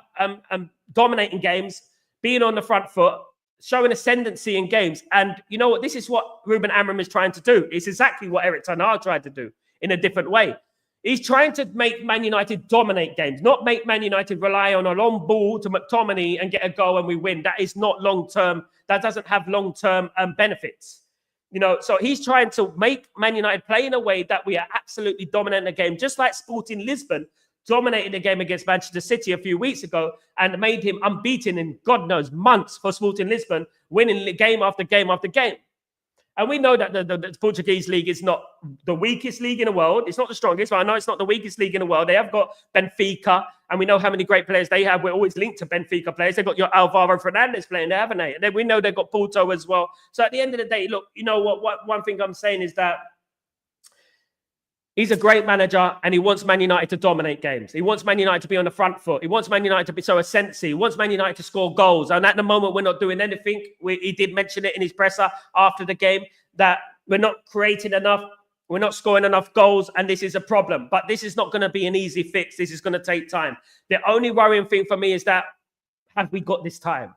dominating games, being on the front foot, showing ascendancy in games. And you know what? This is what Ruben Amorim is trying to do. It's exactly what Eric Ten Hag tried to do in a different way. He's trying to make Man United dominate games, not make Man United rely on a long ball to McTominay and get a goal and we win. That is not long-term. That doesn't have long-term benefits. You know, so he's trying to make Man United play in a way that we are absolutely dominating the game, just like Sporting Lisbon dominated the game against Manchester City a few weeks ago and made him unbeaten in, God knows, months for Sporting Lisbon, winning game after game after game. And we know that the Portuguese league is not the weakest league in the world. It's not the strongest, but I know it's not the weakest league in the world. They have got Benfica, and we know how many great players they have. We're always linked to Benfica players. They've got your Alvaro Fernandez playing there, haven't they? And then we know they've got Porto as well. So at the end of the day, look, you know what one thing I'm saying is that he's a great manager, and he wants Man United to dominate games. He wants Man United to be on the front foot. He wants Man United to be so ascendancy. He wants Man United to score goals. And at the moment, we're not doing anything. He did mention it in his presser after the game that we're not creating enough. We're not scoring enough goals, and this is a problem. But this is not going to be an easy fix. This is going to take time. The only worrying thing for me is that, have we got this time?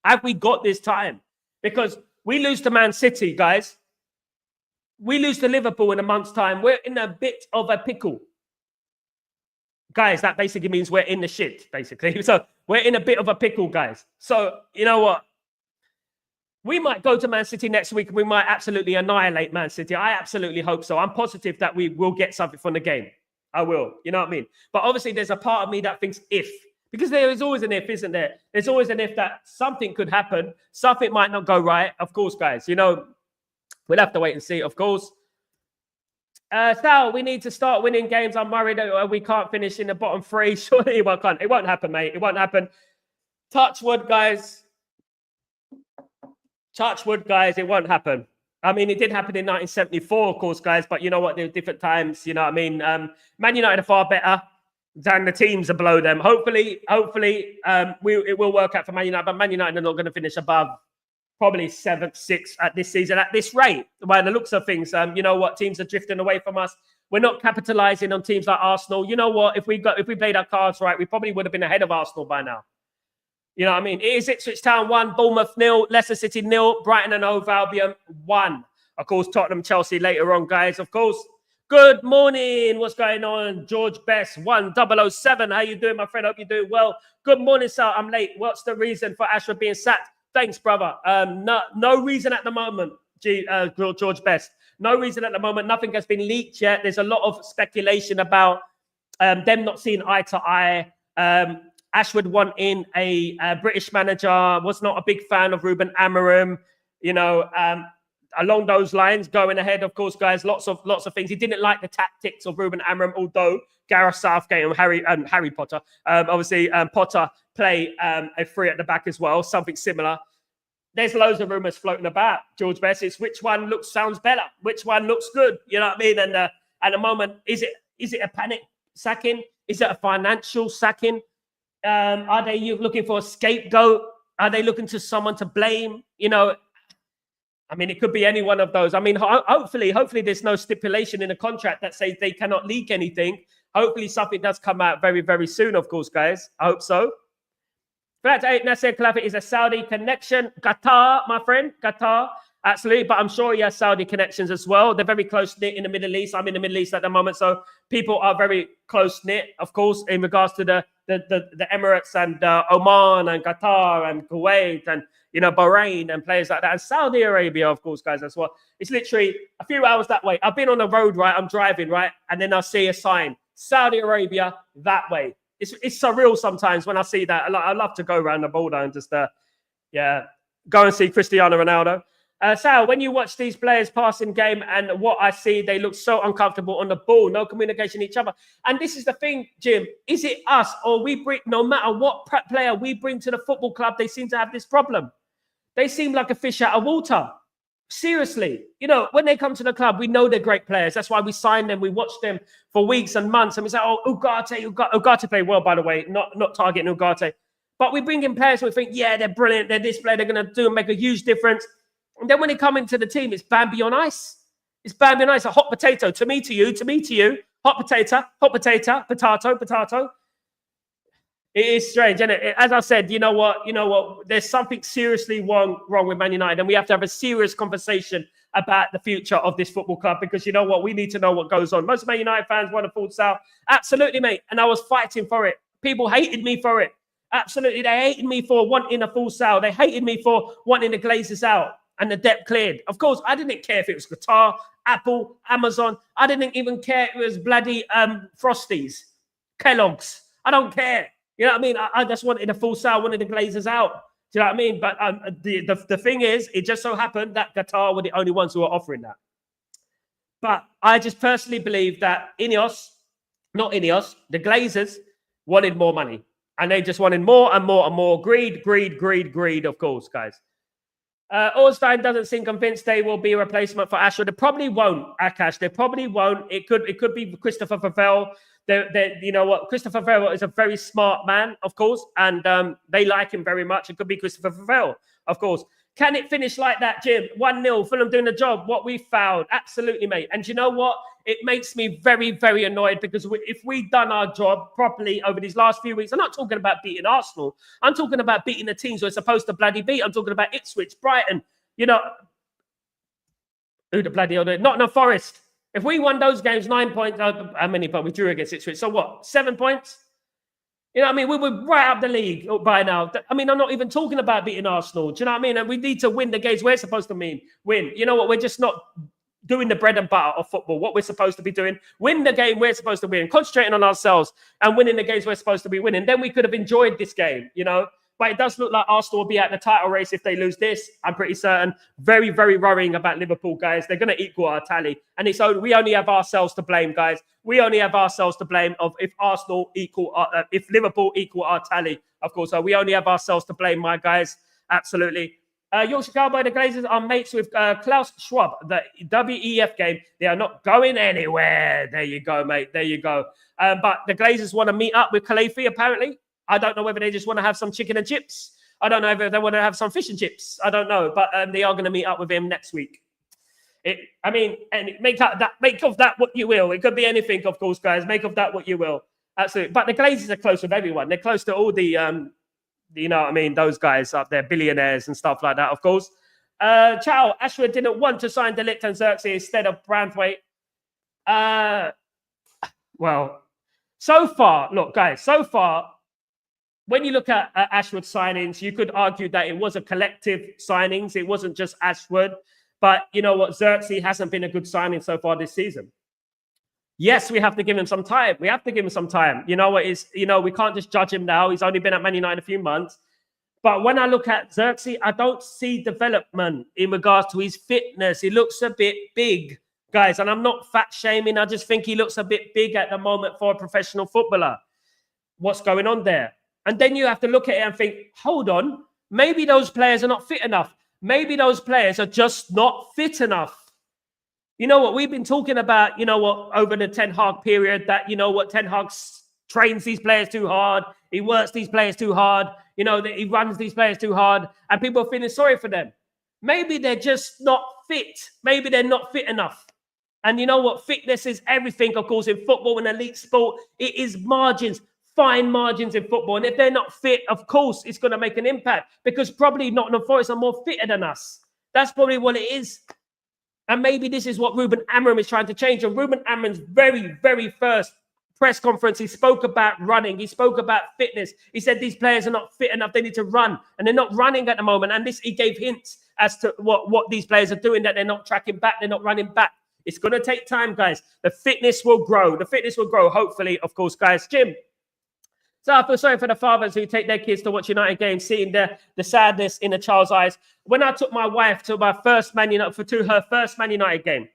Have we got this time? Because we lose to Man City, guys. We lose to Liverpool in a month's time. We're in a bit of a pickle. Guys, that basically means we're in the shit, basically. So we're in a bit of a pickle, guys. So, you know what? We might go to Man City next week and we might absolutely annihilate Man City. I absolutely hope so. I'm positive that we will get something from the game. I will. You know what I mean? But obviously, there's a part of me that thinks if. Because there is always an if, isn't there? There's always an if that something could happen. Something might not go right. Of course, guys. You know, we'll have to wait and see, of course. Sal, we need to start winning games. I'm worried that we can't finish in the bottom three. Surely it won't happen, mate. It won't happen. Touch wood, guys. Touch wood, guys. It won't happen. I mean, it did happen in 1974, of course, guys. But you know what? There were different times. You know what I mean? Man United are far better than the teams are below them. Hopefully, it will work out for Man United. But Man United are not going to finish above probably 7th, 6th at this season at this rate. By the looks of things, you know what? Teams are drifting away from us. We're not capitalizing on teams like Arsenal. You know what? If we played our cards right, we probably would have been ahead of Arsenal by now. You know what I mean? It is Ipswich Town 1, Bournemouth 0, Leicester City 0, Brighton and Hove Albion 1. Of course, Tottenham, Chelsea later on, guys. Of course. Good morning. What's going on? George Best 1007. How you doing, my friend? Hope you're doing well. Good morning, Sal. I'm late. What's the reason for Ashworth being sacked? Thanks, brother. No reason at the moment, George Best. No reason at the moment. Nothing has been leaked yet. There's a lot of speculation about them not seeing eye to eye. Ashworth wanting a British manager, was not a big fan of Ruben Amorim. You know, along those lines, going ahead, of course, guys, lots of things. He didn't like the tactics of Ruben Amorim, although Gareth Southgate and Harry Potter, obviously Potter play a three at the back as well, something similar. There's loads of rumours floating about, George Best. It's which one sounds better, which one looks good. You know what I mean? And at the moment, is it a panic sacking? Is it a financial sacking? Are they looking for a scapegoat? Are they looking to someone to blame? You know, I mean, it could be any one of those. I mean, hopefully there's no stipulation in the contract that says they cannot leak anything. Hopefully something does come out very, very soon, of course, guys. I hope so. Flat 8, Nasser Khalifa is a Saudi connection. Qatar, my friend, Qatar. Absolutely, but I'm sure he has Saudi connections as well. They're very close-knit in the Middle East. I'm in the Middle East at the moment, so people are very close-knit, of course, in regards to the Emirates and Oman and Qatar and Kuwait and, you know, Bahrain and players like that. And Saudi Arabia, of course, guys, as well. It's literally a few hours that way. I've been on the road, right? I'm driving, right? And then I see a sign, Saudi Arabia, that way. It's surreal sometimes when I see that. I love to go around the border and just, go and see Cristiano Ronaldo. Sal, when you watch these players passing game and what I see, they look so uncomfortable on the ball, no communication with each other. And this is the thing, Jim, is it us or we bring, no matter what player we bring to the football club, they seem to have this problem. They seem like a fish out of water. Seriously, you know, when they come to the club, we know they're great players. That's why we sign them. We watch them for weeks and months. And we say, oh, Ugarte played well, by the way, not targeting Ugarte. But we bring in players and we think, yeah, they're brilliant. They're this player. They're going to make a huge difference. And then when they come into the team, it's Bambi on ice. It's Bambi on ice, a hot potato. To me, to you. Hot potato, potato. It is strange, isn't it? As I said, you know what? There's something seriously wrong with Man United, and we have to have a serious conversation about the future of this football club, because you know what? We need to know what goes on. Most Man United fans want a full Sal. Absolutely, mate. And I was fighting for it. People hated me for it. Absolutely. They hated me for wanting a full Sal. They hated me for wanting the Glazers out and the debt cleared. Of course, I didn't care if it was Qatar, Apple, Amazon. I didn't even care if it was bloody Frosties, Kellogg's. I don't care. You know what I mean? I just wanted a full Sal, wanted the Glazers out. Do you know what I mean? But the thing is, it just so happened that Qatar were the only ones who were offering that. But I just personally believe that the Glazers wanted more money. And they just wanted more and more and more. Greed, of course, guys. Ornstein doesn't seem convinced they will be a replacement for Ashworth. They probably won't, Akash. They probably won't. It could be Christopher Favell. You know what? Christopher Favell is a very smart man, of course, and they like him very much. It could be Christopher Favell, of course. Can it finish like that, Jim? 1-0, Fulham doing the job. What we found, absolutely, mate. And you know what? It makes me very, very annoyed, because if we'd done our job properly over these last few weeks, I'm not talking about beating Arsenal. I'm talking about beating the teams we're supposed to bloody beat. I'm talking about Ipswich, Brighton, you know. Who the bloody other? Nottingham Forest. If we won those games, 9 points, how many? But we drew against Ipswich. So what? 7 points? You know what I mean? We were right up the league by now. I mean, I'm not even talking about beating Arsenal. Do you know what I mean? And we need to win the games we're supposed to win. You know what? We're just not doing the bread and butter of football, what we're supposed to be doing. Win the game we're supposed to win. Concentrating on ourselves and winning the games we're supposed to be winning. Then we could have enjoyed this game, you know. But it does look like Arsenal will be at the title race if they lose this. I'm pretty certain. Very, very worrying about Liverpool, guys. They're going to equal our tally. And we only have ourselves to blame, guys. We only have ourselves to blame if if Liverpool equal our tally, of course. So we only have ourselves to blame, my guys. Absolutely. Yorkshire Cowboy, the Glazers are mates with Klaus Schwab. The WEF game, they are not going anywhere. There you go, mate. There you go. But the Glazers want to meet up with Khalifi, apparently. I don't know whether they just want to have some chicken and chips. I don't know if they want to have some fish and chips. I don't know. But they are going to meet up with him next week. Make of that what you will. It could be anything, of course, guys. Make of that what you will. Absolutely. But the Glazers are close with everyone. They're close to all the, you know what I mean, those guys up there, billionaires and stuff like that, of course. Ciao. Ashworth didn't want to sign De Ligt and Xerxes instead of Branthwaite. Well, so far, look, guys, when you look at Ashworth signings, you could argue that it was a collective signings. It wasn't just Ashworth. But you know what? Xerxes hasn't been a good signing so far this season. Yes, we have to give him some time. We have to give him some time. You know what is, we can't just judge him now. He's only been at Man United a few months. But when I look at Xerxes, I don't see development in regards to his fitness. He looks a bit big, guys. And I'm not fat shaming. I just think he looks a bit big at the moment for a professional footballer. What's going on there? And then you have to look at it and think, hold on, maybe those players are not fit enough. Maybe those players are just not fit enough. You know what? We've been talking about, over the Ten Hag period, that, Ten Hag trains these players too hard. He works these players too hard. That he runs these players too hard. And people are feeling sorry for them. Maybe they're just not fit. Maybe they're not fit enough. And you know what? Fitness is everything, of course, in football and elite sport. It is margins, fine margins in football. And if they're not fit, of course, it's going to make an impact. Because probably Nottingham Forest are more fitter than us. That's probably what it is. And maybe this is what Ruben Amorim is trying to change. And Ruben Amorim's very, very first press conference, he spoke about running. He spoke about fitness. He said these players are not fit enough. They need to run. And they're not running at the moment. And he gave hints as to what these players are doing, that they're not tracking back. They're not running back. It's going to take time, guys. The fitness will grow. The fitness will grow, hopefully, of course, guys. Jim. So I feel sorry for the fathers who take their kids to watch United games, seeing the sadness in a child's eyes. When I took my wife to her first Man United game,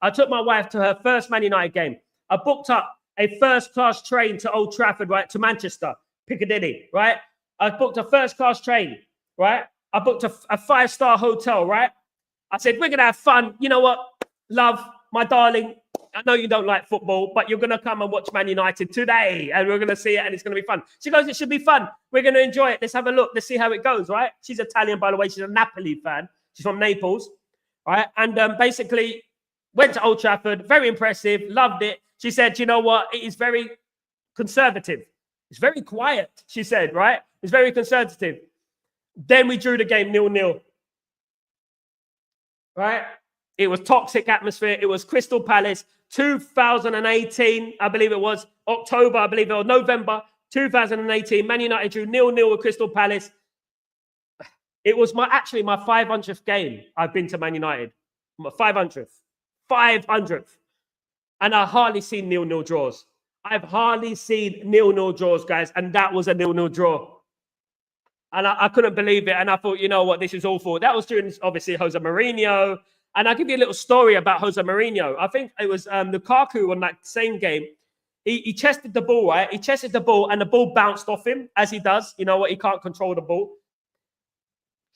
I took my wife to her first Man United game. I booked up a first-class train to Old Trafford, right, to Manchester, Piccadilly, right? I booked a first-class train, right? I booked a 5-star hotel, right? I said, we're going to have fun. You know what? Love, my darling, I know you don't like football, but you're going to come and watch Man United today, and we're going to see it, and it's going to be fun. She goes, it should be fun. We're going to enjoy it. Let's have a look. Let's see how it goes, right? She's Italian, by the way. She's a Napoli fan. She's from Naples, right? And basically went to Old Trafford. Very impressive. Loved it. She said, you know what? It is very conservative. It's very quiet, she said, right? It's very conservative. Then we drew the game 0-0, right? It was toxic atmosphere. It was Crystal Palace, 2018, I believe it was October, I believe it was November 2018. Man United drew 0-0 with Crystal Palace. It was my 500th game I've been to Man United. My 500th. And I hardly seen 0-0 draws. I've hardly seen 0-0 draws, guys. And that was a 0-0 draw. And I couldn't believe it. And I thought, you know what, this is awful. That was during, obviously, Jose Mourinho. And I'll give you a little story about Jose Mourinho. I think it was Lukaku on that same game. He chested the ball, right? He chested the ball and the ball bounced off him, as he does. You know what? He can't control the ball.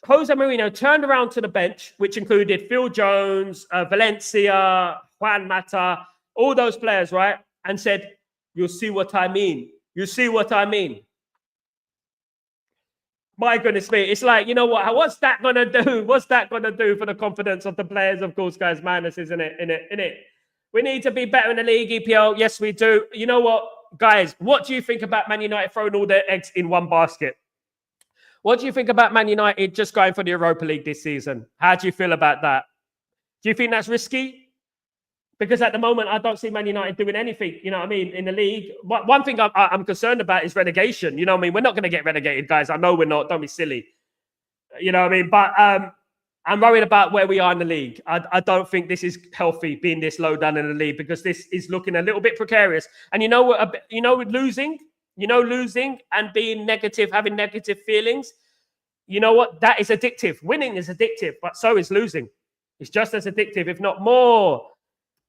Jose Mourinho turned around to the bench, which included Phil Jones, Valencia, Juan Mata, all those players, right? And said, you'll see what I mean. You see what I mean. My goodness me. It's like, you know what? What's that going to do? What's that going to do for the confidence of the players? Of course, guys, madness, isn't it? We need to be better in the league, EPL. Yes, we do. You know what, guys? What do you think about Man United throwing all their eggs in one basket? What do you think about Man United just going for the Europa League this season? How do you feel about that? Do you think that's risky? Because at the moment, I don't see Man United doing anything, you know what I mean, in the league. One thing I'm concerned about is relegation. You know what I mean? We're not going to get relegated, guys. I know we're not. Don't be silly. You know what I mean? But I'm worried about where we are in the league. I don't think this is healthy, being this low down in the league, because this is looking a little bit precarious. And with losing and being negative, having negative feelings, you know what? That is addictive. Winning is addictive, but so is losing. It's just as addictive, if not more.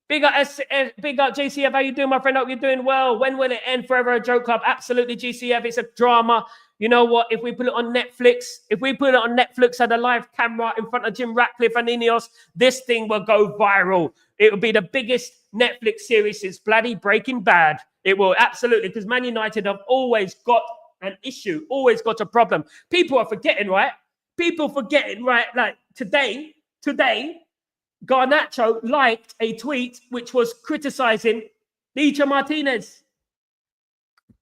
Big up GCF. How you doing, my friend? Hope you're doing well. When will it end? Forever a Joke Club. Absolutely, GCF. It's a drama. You know what? If we put it on Netflix at a live camera in front of Jim Ratcliffe and Ineos, this thing will go viral. It will be the biggest Netflix series since bloody Breaking Bad. It will, absolutely, because Man United have always got an issue, always got a problem. People are forgetting, right? Like today, Garnacho liked a tweet which was criticizing Licha Martinez.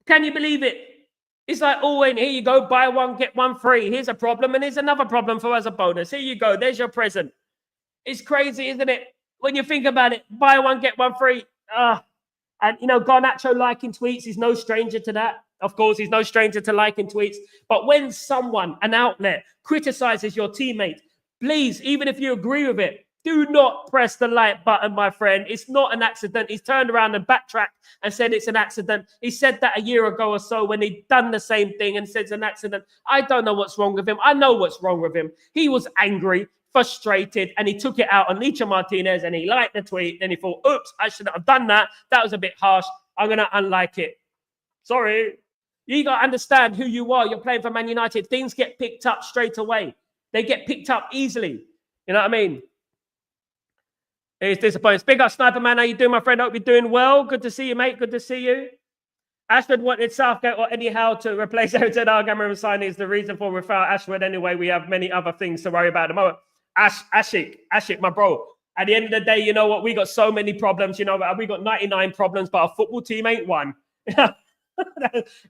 Can you believe it? It's like, oh, and here you go, buy one, get one free. Here's a problem, and here's another problem for us a bonus. Here you go, there's your present. It's crazy, isn't it? When you think about it, buy one, get one free. And, Garnacho liking tweets, he's no stranger to that. Of course, he's no stranger to liking tweets. But when someone, an outlet, criticizes your teammate, please, even if you agree with it, Do not press the like button, my friend. It's not an accident. He's turned around and backtracked and said it's an accident. He said that a year ago or so when he'd done the same thing and said it's an accident. I don't know what's wrong with him. I know what's wrong with him. He was angry, frustrated, and he took it out on Licha Martinez and he liked the tweet. Then he thought, oops, I shouldn't have done that. That was a bit harsh. I'm going to unlike it. Sorry. You got to understand who you are. You're playing for Man United. Things get picked up straight away. They get picked up easily. You know what I mean? It's disappointing. Big up, Sniper Man. How you doing, my friend? Hope you're doing well. Good to see you, mate. Good to see you. Ashford wanted Southgate or Eddie Howe to replace Everton. Cameron signing is the reason for without Ashford. Anyway, we have many other things to worry about at the moment. Ashik, my bro. At the end of the day, you know what? We got so many problems. You know, we got 99 problems, but a football team ain't one.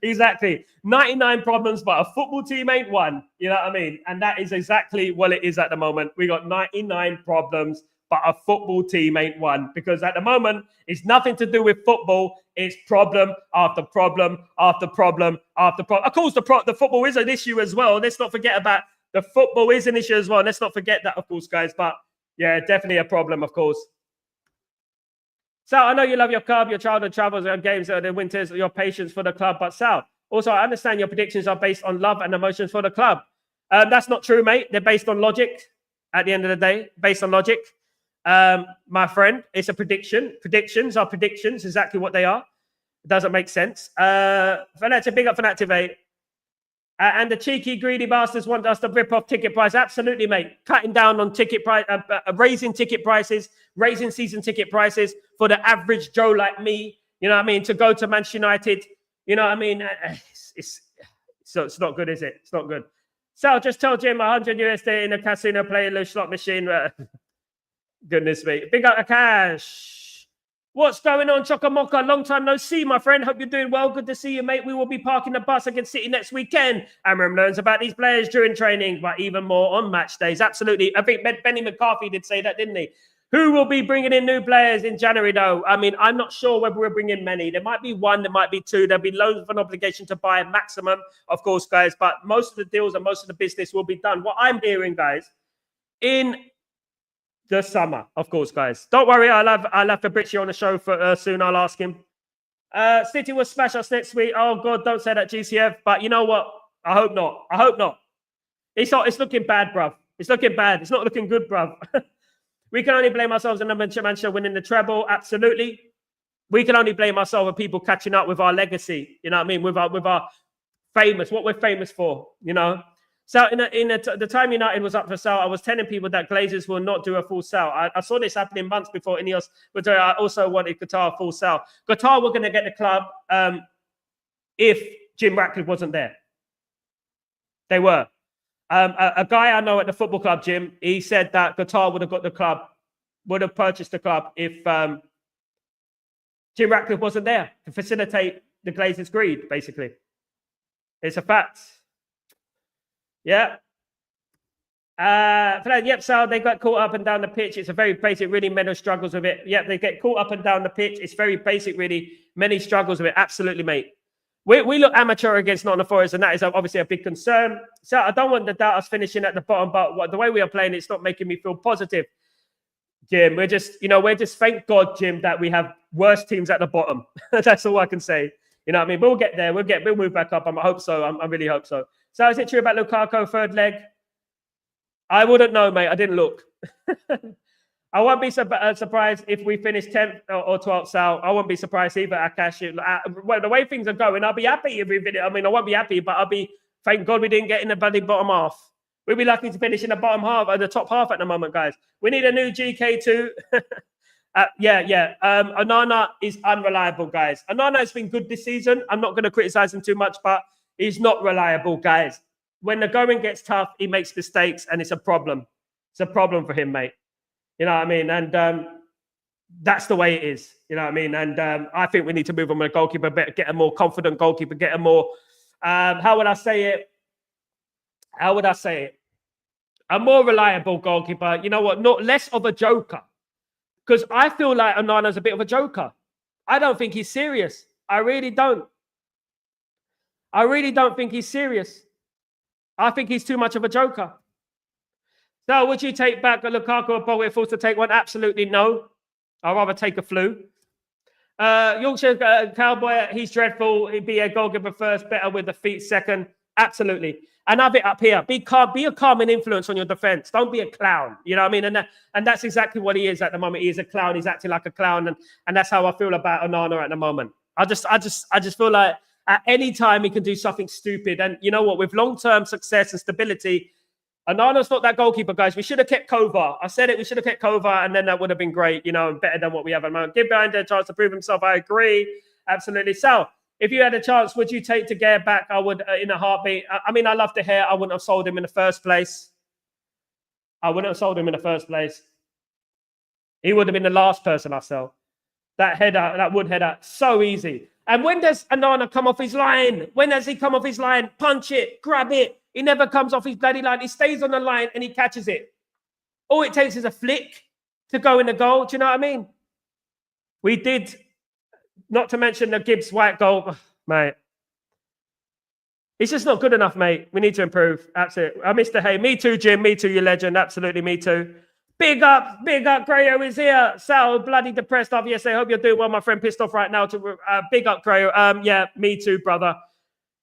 Exactly. 99 problems, but a football team ain't one. You know what I mean? And that is exactly what it is at the moment. We got 99 problems, but a football team ain't one. Because at the moment, it's nothing to do with football. It's problem after problem after problem after problem. Of course, the football is an issue as well. Let's not forget about the football is an issue as well. Let's not forget that, of course, guys. But yeah, definitely a problem, of course. Sal, I know you love your club, your childhood travels and games, the winters, your patience for the club. But Sal, also, I understand your predictions are based on love and emotions for the club. That's not true, mate. They're based on logic at the end of the day, based on logic. My friend, it's a prediction. Predictions are predictions, exactly what they are. It doesn't make sense. Fanatic, big up Fanatic 8. And the cheeky, greedy bastards want us to rip off ticket price. Absolutely, mate. Cutting down on ticket price, raising ticket prices, raising season ticket prices for the average Joe like me. You know what I mean? To go to Manchester United. You know what I mean? It's not good, is it? It's not good. So just tell Jim 100 USD in a casino playing loose slot machine. Goodness me. Big up Akash. What's going on, Chocomoca? Long time no see, my friend. Hope you're doing well. Good to see you, mate. We will be parking the bus against City next weekend. Amram learns about these players during training, but even more on match days. Absolutely. I think Benny McCarthy did say that, didn't he? Who will be bringing in new players in January, though? I mean, I'm not sure whether we'll bring in many. There might be one, there might be two. There'll be loads of an obligation to buy a maximum, of course, guys. But most of the deals and most of the business will be done. What I'm hearing, guys, in the summer, of course, guys. Don't worry, I'll have Fabrizio on the show for soon. I'll ask him. City will smash us next week. Oh God, don't say that, GCF. But you know what? I hope not. I hope not. It's looking bad, bruv. It's looking bad. It's not looking good, bruv. We can only blame ourselves in Manchester winning the treble. Absolutely. We can only blame ourselves for people catching up with our legacy. You know what I mean? With our famous, what we're famous for. You know. So the time United was up for sale, I was telling people that Glazers will not do a full sale. I saw this happening months before Ineos would do it. I also wanted Qatar full sale. Qatar were going to get the club if Jim Ratcliffe wasn't there. They were. A guy I know at the football club, Jim, he said that Qatar would have got the club, would have purchased the club if Jim Ratcliffe wasn't there to facilitate the Glazers' greed, basically. It's a fact. Yeah. Yep, so they got caught up and down the pitch. It's a very basic, really many struggles with it. Yep, they get caught up and down the pitch. It's very basic, really. Many struggles with it. Absolutely, mate. We look amateur against Nottingham Forest, and that is obviously a big concern. So I don't want to doubt us finishing at the bottom, but the way we are playing, it's not making me feel positive. Jim, we're just thank God, Jim, that we have worse teams at the bottom. That's all I can say. You know what I mean? We'll get there. We'll move back up. I hope so. I really hope so. So is it true about Lukaku third leg? I wouldn't know, mate. I didn't look. I won't be surprised if we finish 10th or 12th, Sal. I won't be surprised either, Akash. Well, the way things are going, I'll be happy if we finish. I mean, I won't be happy, but I'll be, thank God we didn't get in the bloody bottom half. We'll be lucky to finish in the bottom half, or the top half at the moment, guys. We need a new GK2. Onana is unreliable, guys. Onana has been good this season. I'm not going to criticize him too much, but he's not reliable, guys. When the going gets tough, he makes mistakes, and it's a problem. It's a problem for him, mate. You know what I mean? And that's the way it is. You know what I mean? And I think we need to move on with a goalkeeper, get a more confident goalkeeper, get a more, how would I say it? A more reliable goalkeeper. You know what? Not less of a joker. Because I feel like Onana's a bit of a joker. I don't think he's serious. I really don't. I really don't think he's serious. I think he's too much of a joker. So would you take back a Lukaku or Bowie forced to take one? Absolutely no. I'd rather take a flu. Yorkshire Cowboy, he's dreadful. He'd be a goalkeeper first, better with the feet second. Absolutely. And have it up here. Be calm, be a calming influence on your defense. Don't be a clown. You know what I mean? And that's exactly what he is at the moment. He is a clown. He's acting like a clown. And that's how I feel about Onana at the moment. I just feel like at any time he can do something stupid. And you know what? With long-term success and stability, Onana's not that goalkeeper, guys. We should have kept Kova. I said it. We should have kept Kova, and then that would have been great, you know, better than what we have at the moment. Give behind a chance to prove himself. I agree. Absolutely. Sal, if you had a chance, would you take De Gea back? I would in a heartbeat. I mean, I love De Gea. I wouldn't have sold him in the first place. I wouldn't have sold him in the first place. He would have been the last person I sell. That header, that wood header, so easy. And when does Onana come off his line? When does he come off his line? Punch it, grab it. He never comes off his bloody line. He stays on the line and he catches it. All it takes is a flick to go in the goal. Do you know what I mean? We did, not to mention the Gibbs White goal, mate. It's just not good enough, mate. We need to improve. Absolutely. Mr. Hay, me too, Jim. Me too, you legend. Absolutely, me too. Big up, Grayo is here. Sal, bloody depressed, obviously. I hope you're doing well, my friend. Pissed off right now. Big up, Grayo. Yeah, me too, brother.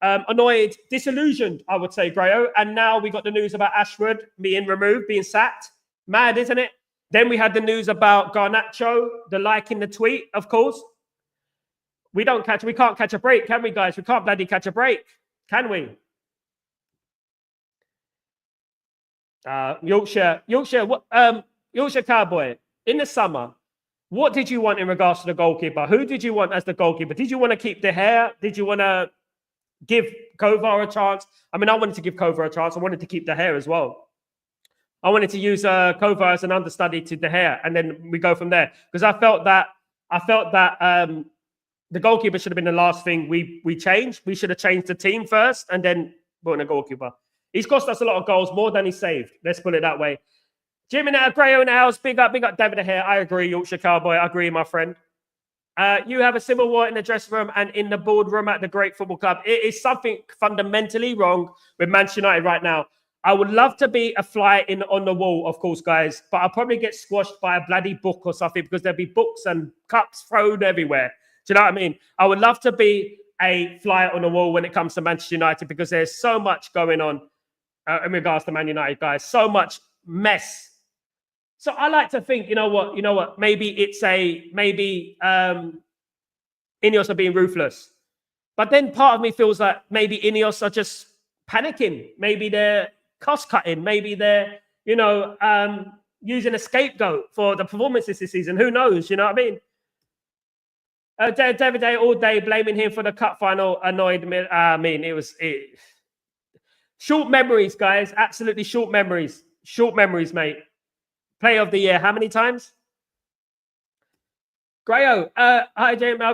Annoyed, disillusioned, I would say, Grayo. And now we got the news about Ashworth being removed, being sacked. Mad, isn't it? Then we had the news about Garnacho, the like in the tweet, of course. We can't catch a break, can we, guys? We can't bloody catch a break, can we? Yorkshire Cowboy, in the summer, what did you want in regards to the goalkeeper? Who did you want as the goalkeeper? Did you want to keep De Gea? Did you want to give Kovar a chance? I mean, I wanted to give Kovar a chance. I wanted to keep De Gea as well. I wanted to use Kovar as an understudy to De Gea, and then we go from there. Because I felt that the goalkeeper should have been the last thing we changed. We should have changed the team first, and then put in a goalkeeper. He's cost us a lot of goals, more than he saved. Let's put it that way. Jim in the Grayo in the house. Big up David De Gea. I agree, Yorkshire Cowboy. I agree, my friend. You have a civil war in the dressing room and in the boardroom at the great football club. It is something fundamentally wrong with Manchester United right now. I would love to be a fly on the wall, of course, guys, but I'll probably get squashed by a bloody book or something because there'll be books and cups thrown everywhere. Do you know what I mean? I would love to be a fly on the wall when it comes to Manchester United because there's so much going on in regards to Man United, guys. So much mess. So I like to think, you know what? Maybe Ineos are being ruthless. But then part of me feels like maybe Ineos are just panicking. Maybe they're cost cutting. Maybe they're, using a scapegoat for the performances this season. Who knows? You know what I mean? David Day all day blaming him for the cup final annoyed me. It was short memories, guys. Absolutely short memories. Short memories, mate. Player of the year. How many times? Grayo. Hi, James. I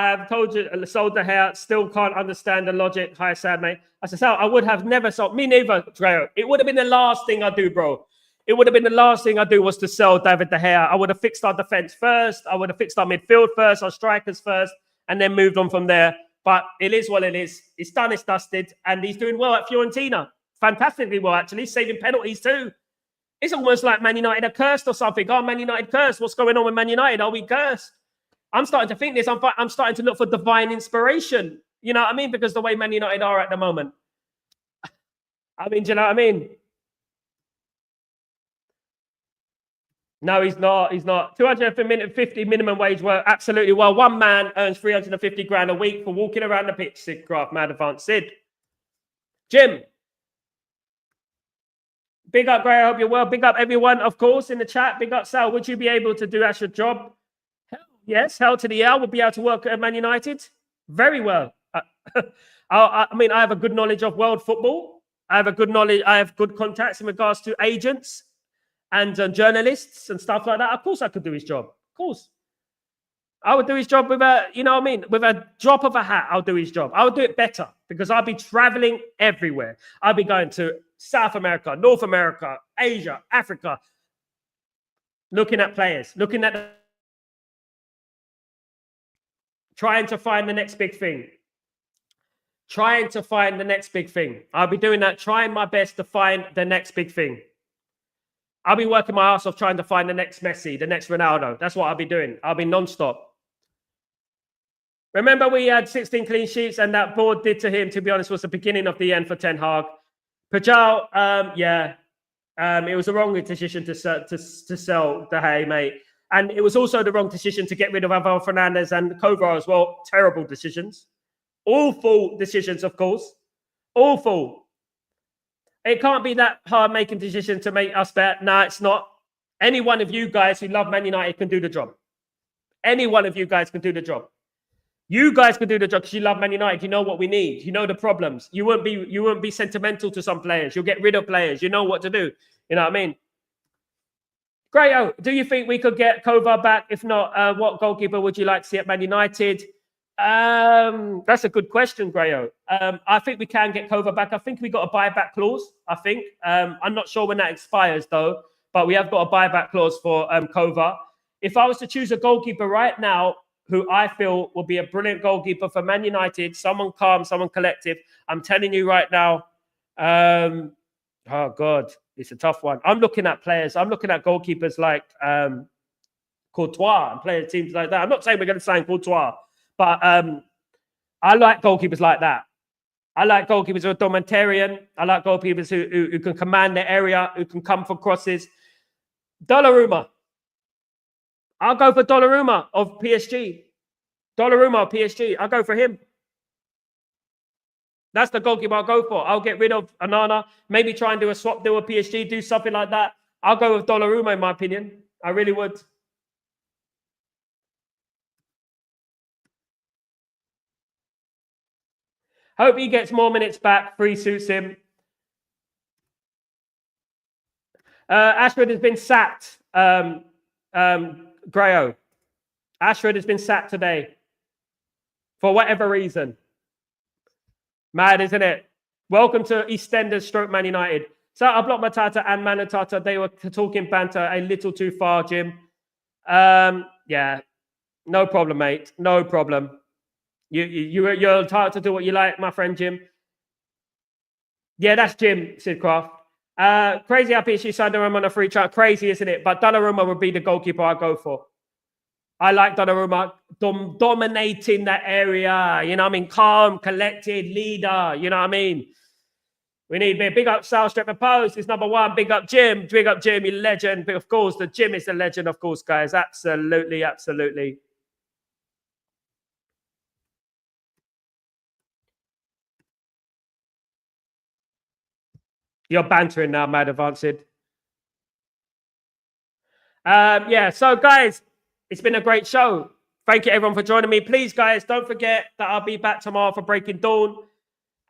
have told you, sold the hair. Still can't understand the logic. Hi, sad, mate. I said, Sal, I would have never sold. Me neither, Grayo. It would have been the last thing I do, bro. It would have been the last thing I do was to sell David De Gea. I would have fixed our defense first. I would have fixed our midfield first, our strikers first, and then moved on from there. But it is what it is. It's done, it's dusted. And he's doing well at Fiorentina. Fantastically well, actually. Saving penalties too. It's almost like Man United are cursed or something. Oh, Man United cursed. What's going on with Man United? Are we cursed? I'm starting to think this. I'm starting to look for divine inspiration. You know what I mean? Because the way Man United are at the moment. I mean, do you know what I mean? No, he's not. He's not. 250 minimum wage work. Absolutely. Well, one man earns 350 grand a week for walking around the pitch. Sid Craft, Mad Advance. Sid. Jim. Big up, Gray. I hope you're well. Big up everyone, of course, in the chat. Big up, Sal. Would you be able to do as your job? Hell, yes. Hell to the L. Would be able to work at Man United. Very well. I mean, I have a good knowledge of world football. I have good contacts in regards to agents and journalists and stuff like that. Of course, I could do his job. Of course. I would do his job with with a drop of a hat. I'll do his job. I would do it better because I'll be traveling everywhere. I'll be going to South America, North America, Asia, Africa, looking at players, trying to find the next big thing. trying to find the next big thing. I'll be doing that, trying my best to find the next big thing. I'll be working my ass off trying to find the next Messi, the next Ronaldo. That's what I'll be doing. I'll be non-stop. Remember, we had 16 clean sheets, and that board did to him, to be honest, was the beginning of the end for Ten Hag. Pajal, it was the wrong decision to sell De Gea, mate. And it was also the wrong decision to get rid of Alvaro Fernandez and Kovar as well. Terrible decisions. Awful decisions, of course. Awful. It can't be that hard making decision to make us bet. No, it's not. Any one of you guys who love Man United can do the job. Any one of you guys can do the job. You guys can do the job because you love Man United. You know what we need. You know the problems. You won't be sentimental to some players. You'll get rid of players. You know what to do. You know what I mean? Great. Oh, do you think we could get Kovar back? If not, what goalkeeper would you like to see at Man United? That's a good question, Grayo. I think we can get Kovar back. I think we got a buyback clause. I think. I'm not sure when that expires though, but we have got a buyback clause for Kovar. If I was to choose a goalkeeper right now, who I feel will be a brilliant goalkeeper for Man United, someone calm, someone collective, I'm telling you right now. Oh God, it's a tough one. I'm looking at players. I'm looking at goalkeepers like Courtois and player teams like that. I'm not saying we're going to sign Courtois, but I like goalkeepers like that. I like goalkeepers who are dominantarian. I like goalkeepers who can command the area, who can come for crosses. Donnarumma. I'll go for Donnarumma of PSG. Donnarumma of PSG. I'll go for him. That's the goalkeeper I'll go for. I'll get rid of Anana. Maybe try and do a swap deal with PSG. Do something like that. I'll go with Donnarumma in my opinion. I really would. Hope he gets more minutes back. Free suits him. Ashworth has been sacked. Grayo. Ashford has been sacked today for whatever reason. Mad, isn't it? Welcome to EastEnders stroke Man United. So I blocked Matata and Manatata. They were talking banter a little too far, Jim. Yeah, no problem, mate. No problem. You're entitled to do what you like, my friend Jim. Yeah, that's Jim, Sidcraft. Crazy how PSG signed Donnarumma on a free trial. Crazy, isn't it? But Donnarumma would be the goalkeeper I go for. I like Donnarumma dominating that area. You know what I mean? Calm, collected, leader. You know what I mean? We need big up Sal Stretford Post. It's number one. Big up Jim. Big up Jim, you legend. But of course, the Jim is the legend, of course, guys. Absolutely, absolutely. You're bantering now, Mad Advanced. Yeah, so guys, it's been a great show. Thank you, everyone, for joining me. Please, guys, don't forget that I'll be back tomorrow for Breaking Dawn.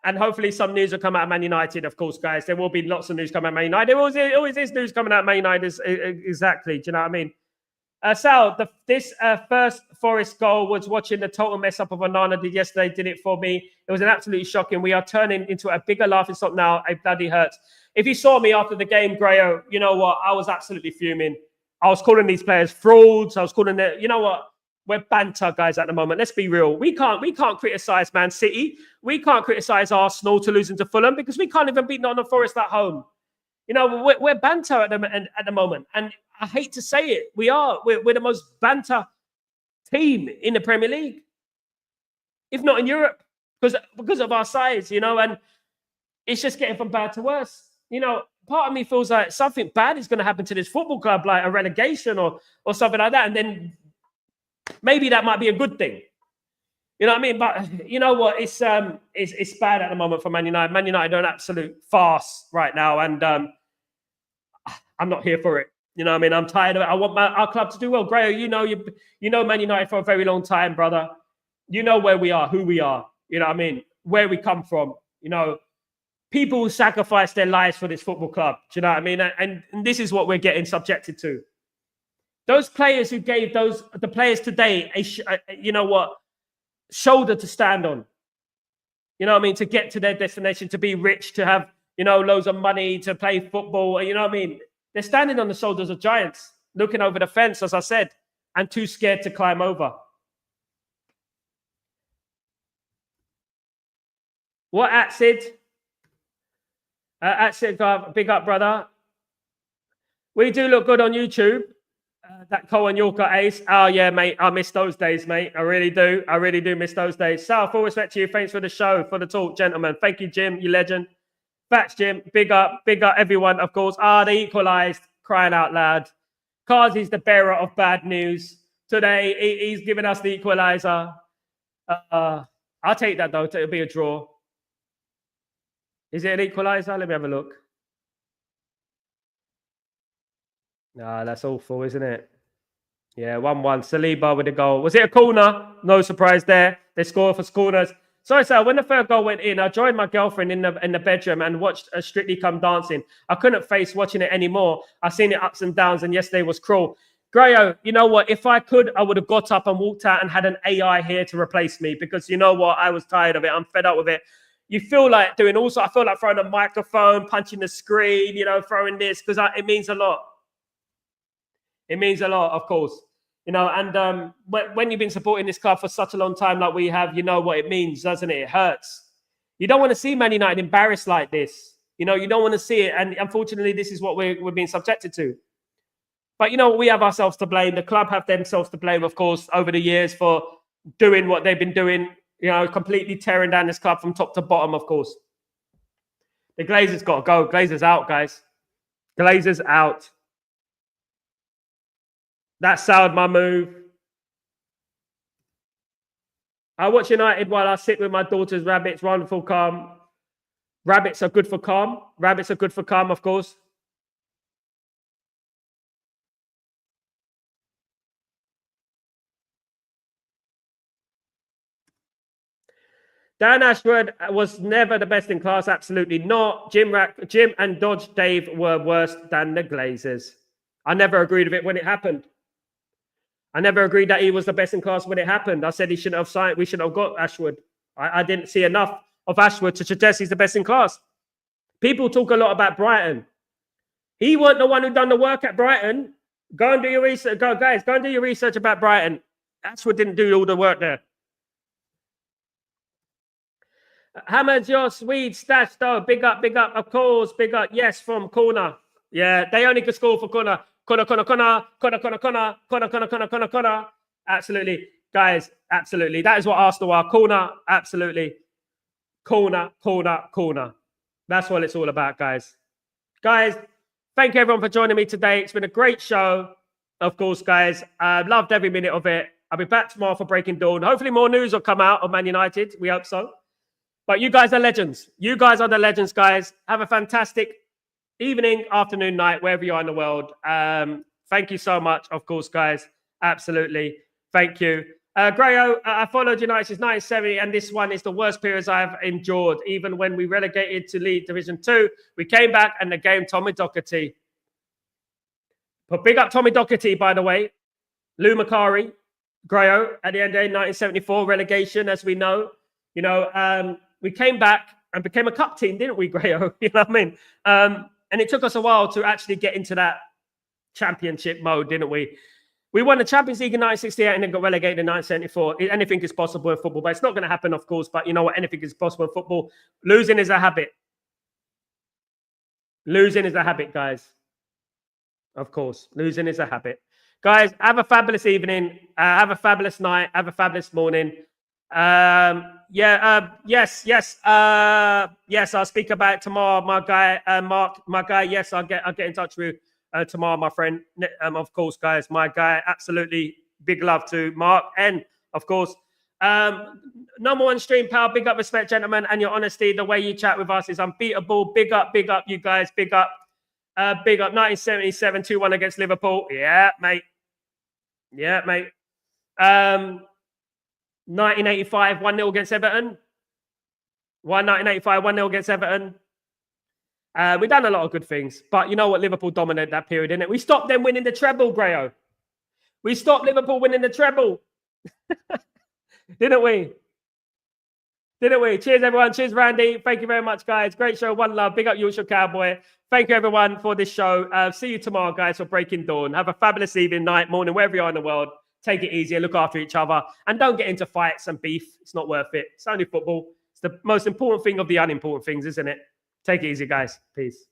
And hopefully some news will come out of Man United, of course, guys. There will be lots of news coming out of Man United. There always is news coming out of Man United. Exactly. Do you know what I mean? Sal, this first Forest goal was watching the total mess up of Onana did yesterday. Did it for me. It was an absolutely shocking. We are turning into a bigger laughing stock now. It bloody hurts. If you saw me after the game, Grayo, you know what? I was absolutely fuming. I was calling these players frauds. I was calling it, you know what? We're banter guys at the moment. Let's be real. We can't criticize Man City. We can't criticize Arsenal to losing to Fulham because we can't even beat Nottingham Forest at home. You know, we're banter at the moment. And I hate to say it. We're the most banter team in the Premier League, if not in Europe, because of our size, you know, and it's just getting from bad to worse. You know, part of me feels like something bad is going to happen to this football club, like a relegation or something like that. And then maybe that might be a good thing. You know what I mean? But you know what? It's bad at the moment for Man United. Man United are an absolute farce right now. And I'm not here for it. You know what I mean? I'm tired of it. I want our club to do well. Grayo, you know Man United for a very long time, brother. You know where we are, who we are. You know what I mean? Where we come from. You know, people who sacrifice their lives for this football club. Do you know what I mean? And this is what we're getting subjected to. Those players who gave the players today, you know what, shoulder to stand on. You know what I mean? To get to their destination, to be rich, to have, you know, loads of money, to play football. You know what I mean? They're standing on the shoulders of giants, looking over the fence, as I said, and too scared to climb over. What at Sid? At Sid, big up, brother. We do look good on YouTube. That Cohen Yorker ace. Oh, yeah, mate. I miss those days, mate. I really do. I really do miss those days. Sal, full respect to you. Thanks for the show, for the talk, gentlemen. Thank you, Jim, you legend. Facts, Jim. Big up everyone, of course. They equalised. Crying out loud. Kazi's the bearer of bad news. Today, he's giving us the equaliser. I'll take that, though. It'll be a draw. Is it an equaliser? Let me have a look. Nah, that's awful, isn't it? Yeah, 1-1. Saliba with the goal. Was it a corner? No surprise there. They score for corners. Sorry, sir. When the third goal went in, I joined my girlfriend in the bedroom and watched Strictly Come Dancing. I couldn't face watching it anymore. I've seen it ups and downs, and yesterday was cruel. Grayo, you know what? If I could, I would have got up and walked out and had an AI here to replace me, because you know what? I was tired of it. I'm fed up with it. You feel like doing also. I feel like throwing a microphone, punching the screen, throwing this, because it means a lot. It means a lot, of course. And when you've been supporting this club for such a long time like we have, you know what it means, doesn't it? It hurts. You don't want to see Man United embarrassed like this. You don't want to see it. And unfortunately, this is what we're being subjected to. But we have ourselves to blame. The club have themselves to blame, of course, over the years for doing what they've been doing, completely tearing down this club from top to bottom, of course. The Glazers got to go. Glazers out, guys. Glazers out. That soured my move. I watch United while I sit with my daughter's rabbits. Wonderful calm. Rabbits are good for calm. Rabbits are good for calm, of course. Dan Ashworth was never the best in class. Absolutely not. Jim and Dodge Dave were worse than the Glazers. I never agreed with it when it happened. I never agreed that he was the best in class when it happened. I said he shouldn't have signed. We shouldn't have got Ashworth. I didn't see enough of Ashworth to suggest he's the best in class. People talk a lot about Brighton. He wasn't the one who done the work at Brighton. Go and do your research. Guys, go and do your research about Brighton. Ashworth didn't do all the work there. Hammer's your Swede stash, though. Big up, of course. Big up. Yes, from corner. Yeah, they only could score for corner. Corner. Absolutely. Guys, absolutely. That is what Arsenal are. Corner, absolutely. Corner. That's what it's all about, guys. Guys, thank you everyone for joining me today. It's been a great show, of course, guys. I loved every minute of it. I'll be back tomorrow for Breaking Dawn. Hopefully more news will come out of Man United. We hope so. But you guys are legends. You guys are the legends, guys. Have a fantastic evening, afternoon, night, wherever you are in the world. Thank you so much, of course, guys. Absolutely. Thank you. Grayo, I followed United since 1970, and this one is the worst periods I've endured. Even when we relegated to League Division 2, we came back and the game Tommy Docherty. But big up Tommy Docherty, by the way. Lou Macari, Grayo, at the end of 1974 relegation, as we know. We came back and became a cup team, didn't we, Grayo? You know what I mean? And it took us a while to actually get into that championship mode, didn't we? We won the Champions League in 1968 and then got relegated in 1974. Anything is possible in football, but it's not going to happen, of course. But you know what? Anything is possible in football. Losing is a habit. Losing is a habit, guys. Of course. Losing is a habit. Guys, have a fabulous evening. Have a fabulous night. Have a fabulous morning. Yes. I'll speak about it tomorrow, my guy, Mark, my guy. Yes, I'll get in touch with you tomorrow, my friend. Of course, guys, my guy. Absolutely, big love to Mark, and of course, number one stream, pal. Big up, respect, gentlemen, and your honesty. The way you chat with us is unbeatable. Big up, you guys. Big up. 1977, 2-1 against Liverpool. Yeah, mate. 1985, 1-0 against Everton. 1985, 1-0 against Everton. We've done a lot of good things. But you know what? Liverpool dominated that period, didn't it? We stopped them winning the treble, Grayo. We stopped Liverpool winning the treble. Didn't we? Cheers, everyone. Cheers, Randy. Thank you very much, guys. Great show. One love. Big up, Yorkshire Cowboy. Thank you, everyone, for this show. See you tomorrow, guys, for Breaking Dawn. Have a fabulous evening, night, morning, wherever you are in the world. Take it easy, look after each other, and don't get into fights and beef. It's not worth it. It's only football. It's the most important thing of the unimportant things, isn't it? Take it easy, guys. Peace.